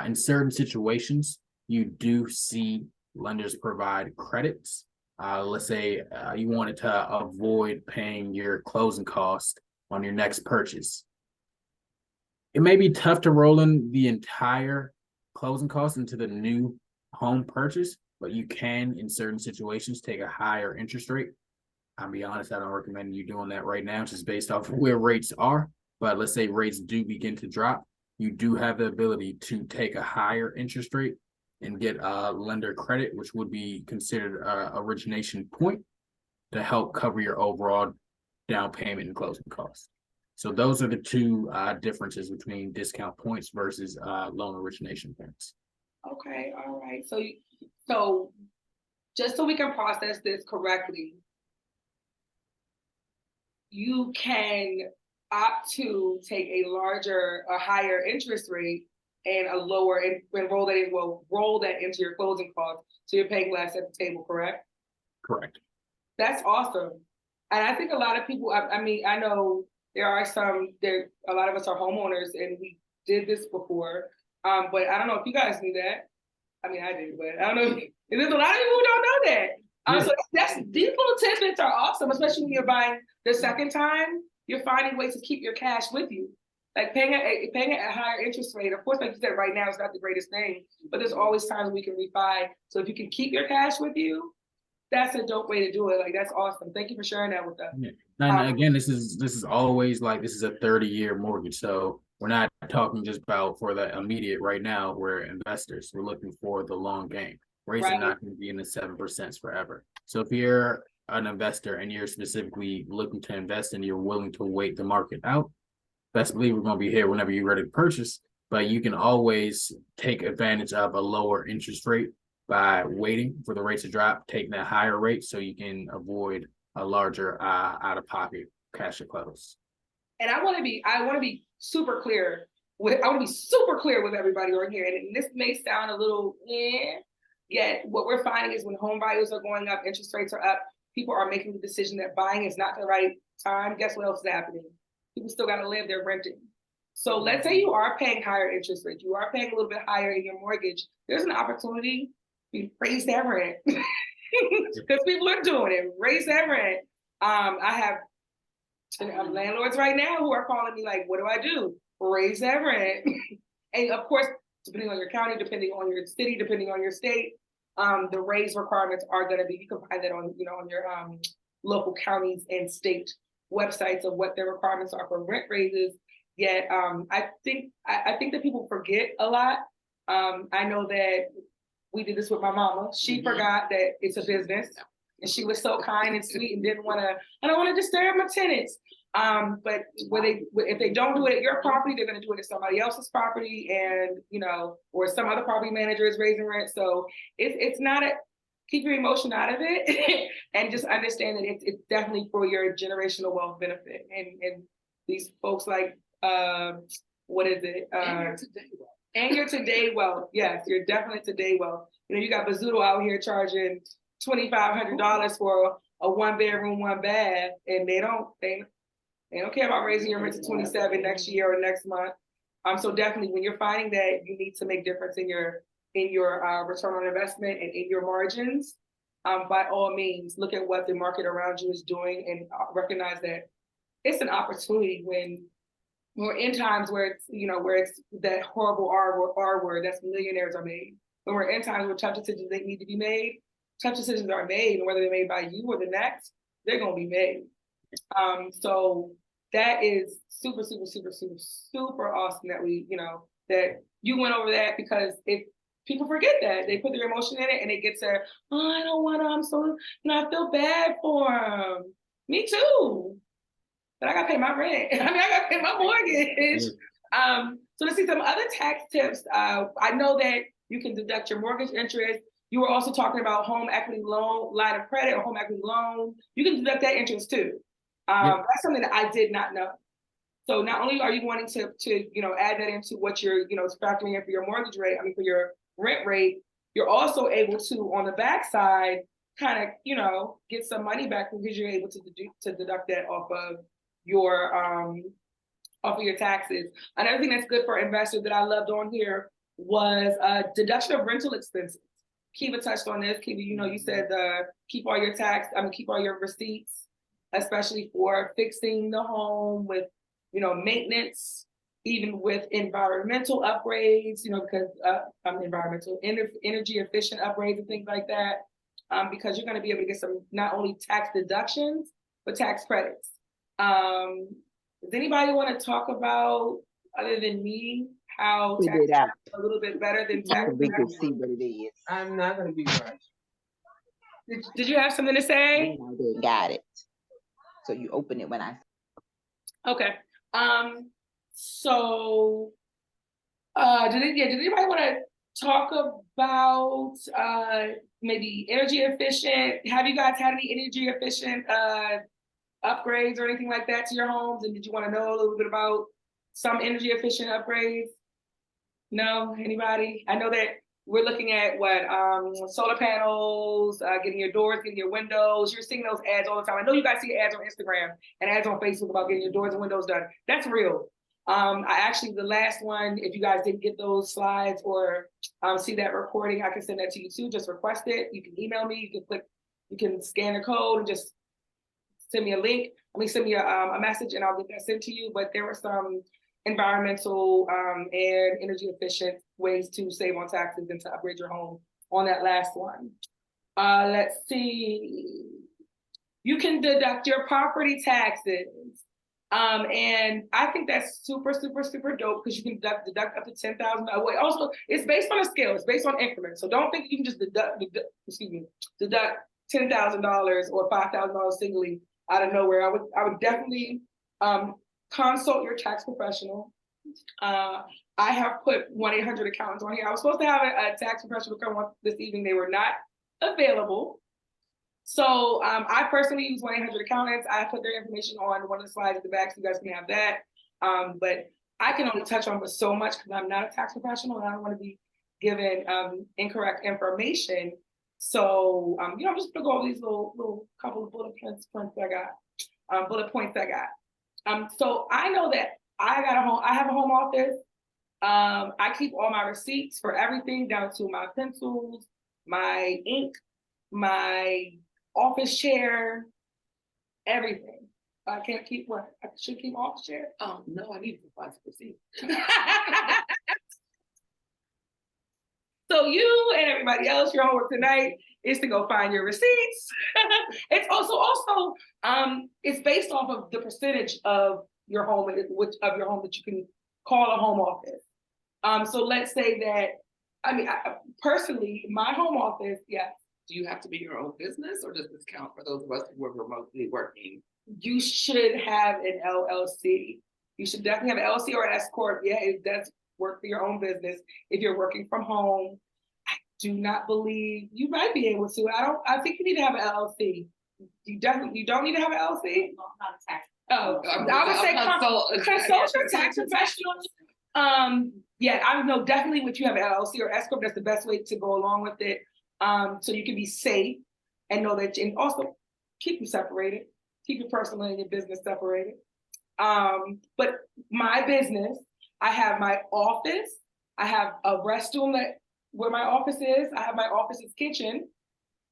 In certain situations, you do see lenders provide credits. Let's say you wanted to avoid paying your closing cost on your next purchase. It may be tough to roll in the entire closing cost into the new home purchase, but you can, in certain situations, take a higher interest rate. I'll be honest, I don't recommend you doing that right now, just based off of where rates are. But let's say rates do begin to drop, you do have the ability to take a higher interest rate and get a lender credit, which would be considered an origination point, to help cover your overall down payment and closing costs. So those are the two differences between discount points versus loan origination points. Okay, all right. So just so we can process this correctly, you can opt to take a higher interest rate and a lower, and roll that into your closing costs, so you're paying less at the table, correct? Correct. That's awesome. And I think a lot of people, I know a lot of us are homeowners and we did this before, but I don't know if you guys knew that. I did, but I don't know. There's a lot of people who don't know that. So these little tidbits are awesome, especially when you're buying the second time. You're finding ways to keep your cash with you. Like paying a higher interest rate. Of course, like you said, right now it's not the greatest thing, but there's always times we can refi. So if you can keep your cash with you, that's a dope way to do it. Like, that's awesome. Thank you for sharing that with us. Yeah. And again, this is always like, this is a 30-year mortgage. So we're not talking just about for the immediate right now. We're investors. We're looking for the long game. Rates are not going to be in the 7% forever. So if you're an investor and you're specifically looking to invest and you're willing to wait the market out, best believe we're going to be here whenever you're ready to purchase. But you can always take advantage of a lower interest rate by waiting for the rates to drop, taking a higher rate so you can avoid a larger out-of-pocket cash at close. And I want to be super clear with everybody on here. And this may sound a little yet what we're finding is when home values are going up, interest rates are up, people are making the decision that buying is not the right time. Guess what else is happening? People still got to live, they're renting. So let's say you are paying higher interest rates, you are paying a little bit higher in your mortgage. There's an opportunity to raise that rent because people are doing it. Raise that rent. I have landlords right now who are calling me like, what do I do? Raise that rent. And of course, depending on your county, depending on your city, depending on your state, the raise requirements are going to be, you can find that on, on your local counties and state websites of what their requirements are for rent raises. Yet I think that people forget a lot. I know that we did this with my mama. She forgot that it's a business, and she was so kind and sweet and didn't want to. I don't want to disturb my tenants. But if they don't do it at your property, they're going to do it at somebody else's property, and or some other property manager is raising rent. So it's not keep your emotion out of it, and just understand that it's definitely for your generational wealth benefit. And these folks like what is it? And your today wealth. Yes, you're definitely today wealth. You know, you got Bazzuto out here charging $2,500 for a 1-bedroom, 1-bath, and they don't care about raising your rent to 27 next year or next month. So definitely, when you're finding that you need to make difference in your return on investment and in your margins, by all means, look at what the market around you is doing and recognize that it's an opportunity when we're in times where it's that horrible R word that's millionaires are made. When we're in times where tough decisions that need to be made, tough decisions are made, and whether they're made by you or the next, they're going to be made. So that is super, super, super, super, super awesome that that you went over that, because people forget that. They put their emotion in it and they get to, oh, I don't want to, I'm so, I feel bad for them. Me too. But I got to pay my rent. I got to pay my mortgage. So let's see some other tax tips. I know that you can deduct your mortgage interest. You were also talking about home equity loan, line of credit, or home equity loan. You can deduct that interest too. That's something that I did not know. So not only are you wanting to add that into what you're factoring in for your mortgage rate, for your rent rate, you're also able to, on the backside, kind of get some money back because you're able to deduct that off of your taxes. Another thing that's good for investors that I loved on here was deduction of rental expenses. Kiva touched on this. Kiva, you said keep all your receipts, especially for fixing the home with maintenance, even with environmental upgrades, because environmental energy efficient upgrades and things like that, because you're going to be able to get some not only tax deductions but tax credits. Does anybody want to talk about, other than me, how tax credits are a little bit better than tax? We can see what it is. I'm not going to be right. Did you have something to say? Got it. So you open it when I. Okay. So, did anybody want to talk about maybe energy efficient? Have you guys had any energy efficient upgrades or anything like that to your homes? And did you want to know a little bit about some energy efficient upgrades? No, anybody? I know that we're looking at solar panels, getting your doors, getting your windows. You're seeing those ads all the time. I know you guys see ads on Instagram and ads on Facebook about getting your doors and windows done. That's real. The last one, if you guys didn't get those slides or see that recording, I can send that to you too. Just request it. You can email me. You can scan the code and just send me a link. Send me a message and I'll get that sent to you. But there were some environmental and energy efficient ways to save on taxes and to upgrade your home on that last one. Let's see. You can deduct your property taxes. And I think that's super, super, super dope because you can deduct up to $10,000. Also, it's based on a scale. It's based on increments. So don't think you can just deduct $10,000 or $5,000 singly out of nowhere. I would definitely consult your tax professional. I have put 1-800 accountants on here. I was supposed to have a tax professional come on this evening. They were not available. So I personally use 1-800 accountants. I put their information on one of the slides at the back so you guys can have that. But I can only touch on so much because I'm not a tax professional and I don't want to be given incorrect information. So I'm just gonna go over these little couple of bullet points I got. So I know that I have a home office. I keep all my receipts for everything down to my pencils, my ink, my office chair, everything. I can't keep what? I should keep office chair. No, I need to find some receipts. So you and everybody else, your homework tonight is to go find your receipts. It's also it's based off of the percentage of your home that you can call a home office. So let's say that I personally, my home office, yes. Do you have to be your own business, or does this count for those of us who are remotely working? You should have an LLC. You should definitely have an LLC or an S corp. Yeah, it does work for your own business if you're working from home. I do not believe you might be able to. I think you need to have an LLC. You don't need to have an LLC. Not a tax. Oh, I would say consult your tax professional. Yeah, I know definitely if you have an LLC or S corp, that's the best way to go along with it. So you can be safe and know that, and also keep you separated, keep your personal and your business separated. But my business, I have my office, I have a restroom that where my office is, I have my office's kitchen.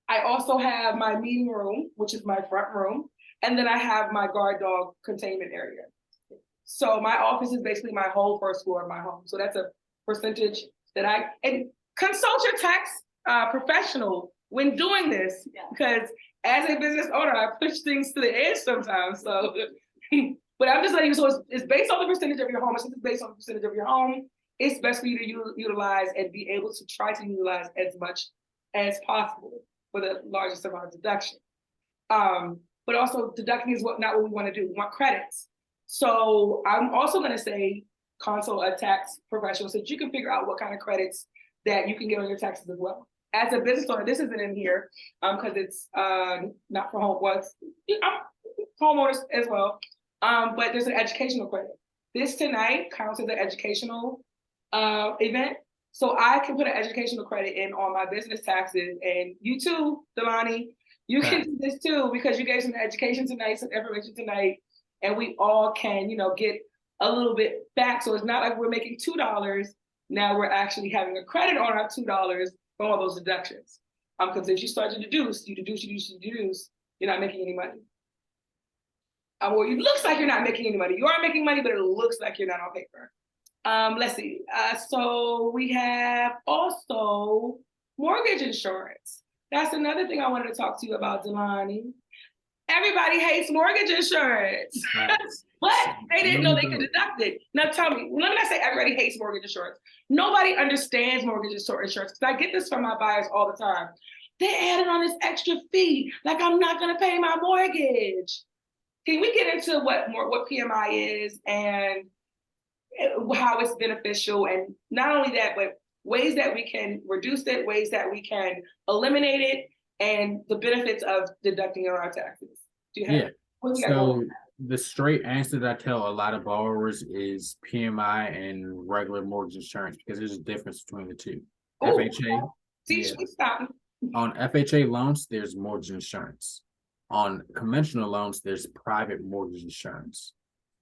I also have my meeting room, which is my front room, and then I have my guard dog containment area. So my office is basically my whole first floor of my home. So that's a percentage that and consult your tax professional when doing this, because as a business owner, I push things to the edge sometimes. So, but I'm just letting you, so it's based on the percentage of your home. Since it's based on the percentage of your home, it's best for you to utilize and be able to try to utilize as much as possible for the largest amount of deduction. But also deducting is not what we want to do. We want credits. So I'm also going to say consult a tax professional so that you can figure out what kind of credits that you can get on your taxes as well. As a business owner, this isn't in here because it's not for home. Well, homeowners as well. But there's an educational credit. This tonight counts as an educational event. So I can put an educational credit in on my business taxes, and you too, Delani, you can do this too because you gave some education tonight, some information tonight, and we all can, get a little bit back. So it's not like we're making $2. Now we're actually having a credit on our $2 from all those deductions. Because if you start to deduce, you're not making any money. Or it looks like you're not making any money. You are making money, but it looks like you're not on paper. Let's see. So we have also mortgage insurance. That's another thing I wanted to talk to you about, Delani. Everybody hates mortgage insurance. But they didn't know they could deduct it. Now tell me, let me not say everybody hates mortgage insurance. Nobody understands mortgage insurance because I get this from my buyers all the time. They added on this extra fee, like I'm not gonna pay my mortgage. Can we get into what PMI is and how it's beneficial, and not only that, but ways that we can reduce it, ways that we can eliminate it, and the benefits of deducting on our taxes? Do you have? So the straight answer that I tell a lot of borrowers is PMI and regular mortgage insurance because there's a difference between the two. FHA. Teach me something. On FHA loans, there's mortgage insurance. On conventional loans, there's private mortgage insurance.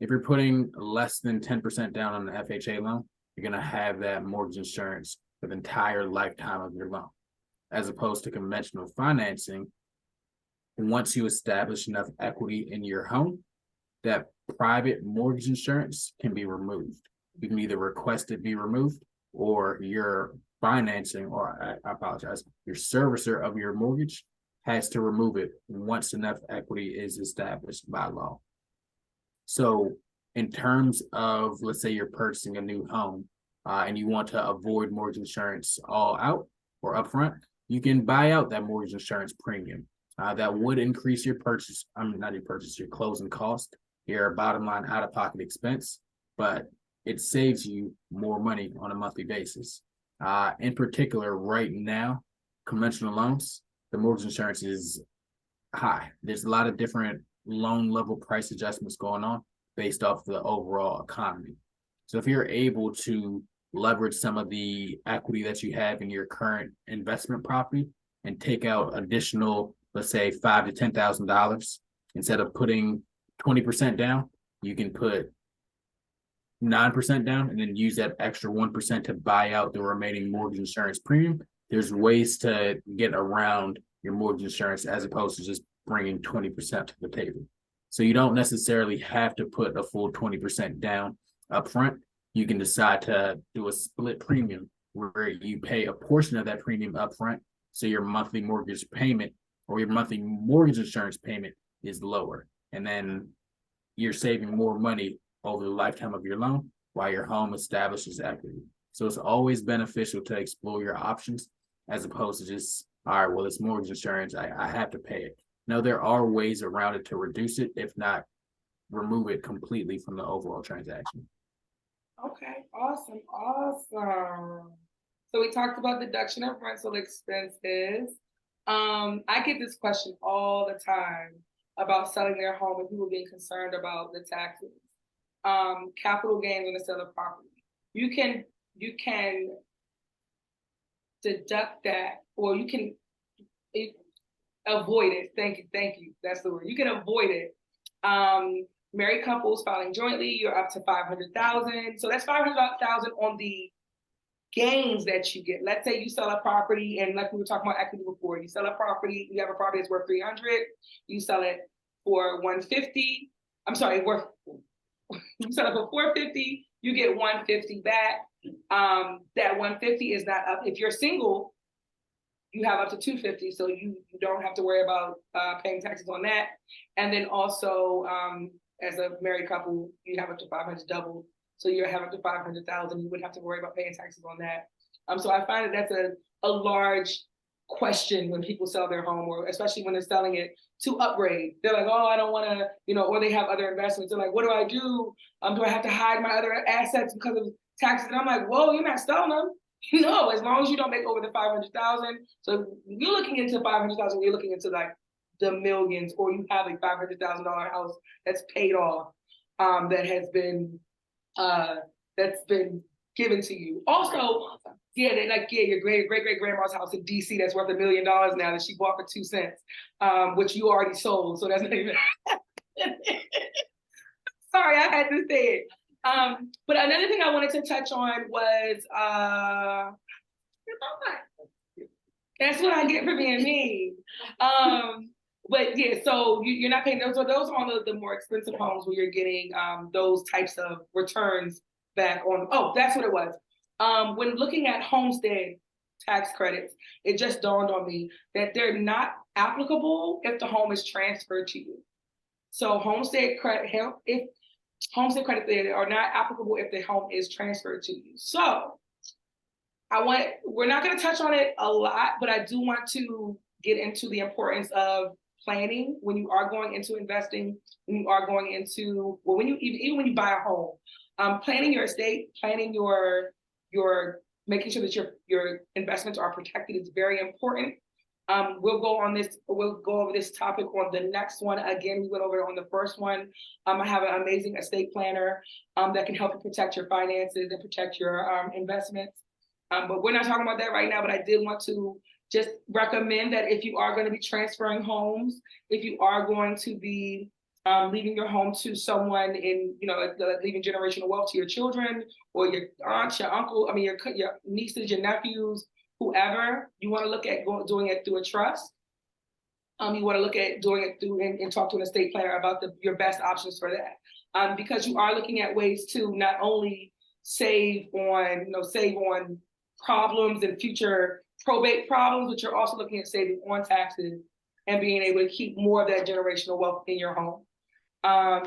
If you're putting less than 10% down on the FHA loan, you're going to have that mortgage insurance for the entire lifetime of your loan. As opposed to conventional financing, once you establish enough equity in your home, that private mortgage insurance can be removed. You can either request it be removed, or your financing, or I apologize, your servicer of your mortgage has to remove it once enough equity is established by law. So in terms of, let's say you're purchasing a new home and you want to avoid mortgage insurance all out or upfront, you can buy out that mortgage insurance premium. That would increase your your closing cost, your bottom line out-of-pocket expense, but it saves you more money on a monthly basis. In particular, right now, conventional loans, the mortgage insurance is high. There's a lot of different loan level price adjustments going on based off the overall economy. So if you're able to leverage some of the equity that you have in your current investment property and take out additional, let's say $5,000 to $10,000, instead of putting 20% down, you can put 9% down and then use that extra 1% to buy out the remaining mortgage insurance premium. There's ways to get around your mortgage insurance as opposed to just bringing 20% to the table. So you don't necessarily have to put a full 20% down up front. You can decide to do a split premium where you pay a portion of that premium up front, so your monthly mortgage payment or your monthly mortgage insurance payment is lower. And then you're saving more money over the lifetime of your loan while your home establishes equity. So it's always beneficial to explore your options as opposed to just, all right, well, it's mortgage insurance, I have to pay it. No, there are ways around it to reduce it, if not remove it completely from the overall transaction. Okay, awesome. So we talked about deduction of rental expenses. I get this question all the time about selling their home and people being concerned about the taxes. Capital gains on the sale of property. You can you can deduct that, or you can avoid it. Thank you. That's the word. You can avoid it. Married couples filing jointly, you're up to 500,000. So that's 500,000 on the gains that you get. Let's say you sell a property, and like we were talking about equity before, you sell a property, you have a property that's worth 300, you sell it for 150. I'm sorry, you sell it for 450, you get 150 back. That 150 is not up. If you're single, you have up to 250, so you don't have to worry about paying taxes on that. And then also, as a married couple, you have up to 500 double, so you have up to 500,000. You wouldn't have to worry about paying taxes on that. So I find that that's a large question when people sell their home, or especially when they're selling it to upgrade. They're like, oh, I don't want to, or they have other investments. They're like, what do I do? Do I have to hide my other assets because of taxes? And I'm like, whoa, you're not selling them. No, as long as you don't make over the 500,000. So you're looking into 500,000, you're looking into like the millions, or you have a $500,000 house that's paid off, that's been given to you. Also, your great grandma's house in DC that's worth $1 million now that she bought for 2 cents, which you already sold. So that's not even. Sorry, I had to say it. But another thing I wanted to touch on was that's what I get for being mean. But yeah, so you're not paying those are the more expensive homes where you're getting those types of returns back on. Oh, that's what it was. When looking at homestead tax credits, it just dawned on me that they're not applicable if the home is transferred to you. So homestead credits they are not applicable if the home is transferred to you. So we're not going to touch on it a lot, but I do want to get into the importance of planning when you are going into investing, when you are going into, well, even when you buy a home, planning your estate, planning your making sure that your investments are protected is very important. We'll go over this topic on the next one. Again, we went over it on the first one. I have an amazing estate planner that can help you protect your finances and protect your investments. But we're not talking about that right now, but I did want to just recommend that if you are going to be transferring homes, if you are going to be leaving your home to someone leaving generational wealth to your children or your aunt, your uncle, your nieces, your nephews, whoever, you want to look at doing it through a trust. You want to look at doing it through and talk to an estate planner about your best options for that. Because you are looking at ways to not only save on problems and future probate problems, but you're also looking at saving on taxes and being able to keep more of that generational wealth in your home.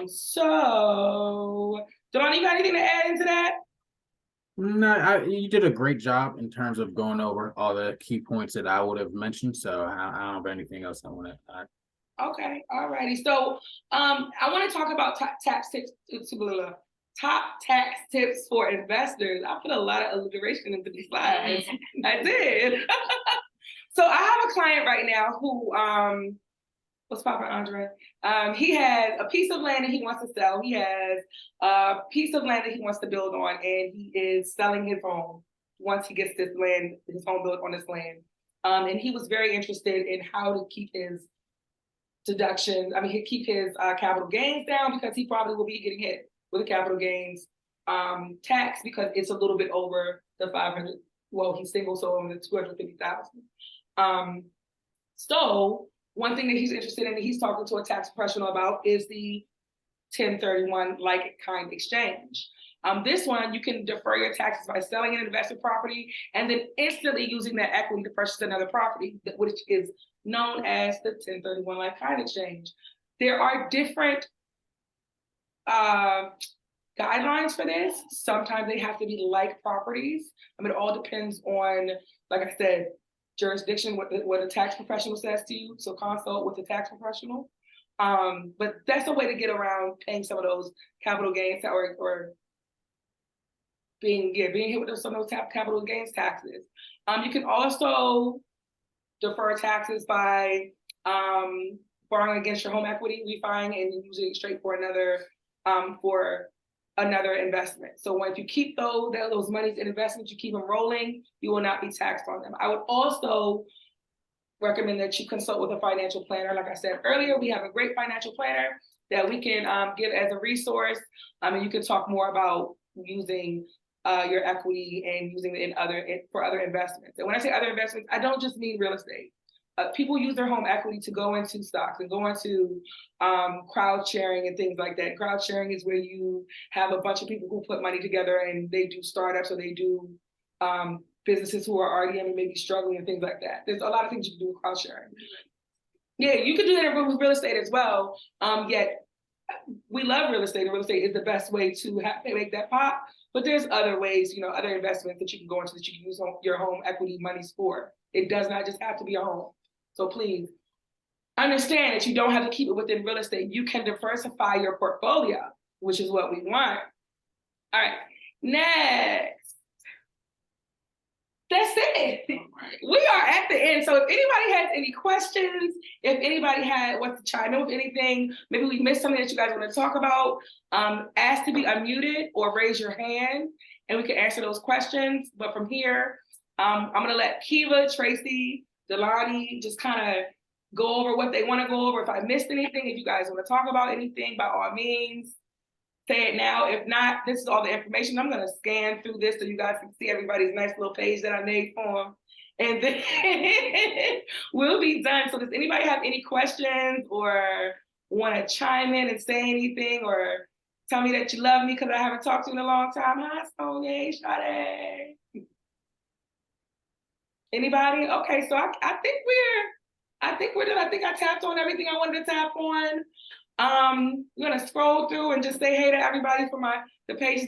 So, Dawn, you got anything to add into that? No, you did a great job in terms of going over all the key points that I would have mentioned. So I don't have anything else I want to add. Okay, all righty. So I want to talk about top tax tips for investors. I put a lot of alliteration into these slides. I did. So I have a client right now who what's poppin', Andre? He has a piece of land that he wants to sell. He has a piece of land that he wants to build on, and he is selling his home once he gets his home built on this land. And he was very interested in how to keep his deductions. He'd keep his capital gains down, because he probably will be getting hit with a capital gains tax because it's a little bit over the 500. Well, he's single, so over the 250,000. So one thing that he's interested in, that he's talking to a tax professional about, is the 1031 like-kind exchange. This one, you can defer your taxes by selling an investment property and then instantly using that equity to purchase another property, which is known as the 1031 like-kind exchange. There are different guidelines for this. Sometimes they have to be like properties. It all depends on, like I said, jurisdiction, what a tax professional says to you. So consult with a tax professional. But that's a way to get around paying some of those capital gains or being hit with some of those capital gains taxes. You can also defer taxes by borrowing against your home equity, refining, and using it straight for another investment. So once you keep those monies in investments, you keep them rolling, you will not be taxed on them. I would also recommend that you consult with a financial planner. Like I said earlier, we have a great financial planner that we can give as a resource. And you can talk more about using your equity and using it for other investments. And when I say other investments, I don't just mean real estate. People use their home equity to go into stocks and go into crowd sharing and things like that. Crowd sharing is where you have a bunch of people who put money together and they do startups or they do businesses who are already maybe struggling and things like that. There's a lot of things you can do with crowd sharing. Yeah, you can do that with real estate as well. Yet we love real estate, and real estate is the best way to make that pop. But there's other ways, other investments that you can go into that you can use your home equity monies for. It does not just have to be a home. So please understand that you don't have to keep it within real estate. You can diversify your portfolio, which is what we want. All right, next. That's it. We are at the end. So if anybody has any questions, if anybody wants to chime in with anything, maybe we missed something that you guys want to talk about, ask to be unmuted or raise your hand and we can answer those questions. But from here, I'm going to let Kiva, Tracy, Delani just kind of go over what they want to go over. If I missed anything, if you guys want to talk about anything, by all means, say it now. If not, this is all the information. I'm going to scan through this so you guys can see everybody's nice little page that I made for them. And then we'll be done. So does anybody have any questions or want to chime in and say anything or tell me that you love me because I haven't talked to you in a long time? Hi, Sonia, Sade. Anybody? Okay, so I think we're done. I think I tapped on everything I wanted to tap on. I'm gonna scroll through and just say hey to everybody from the pages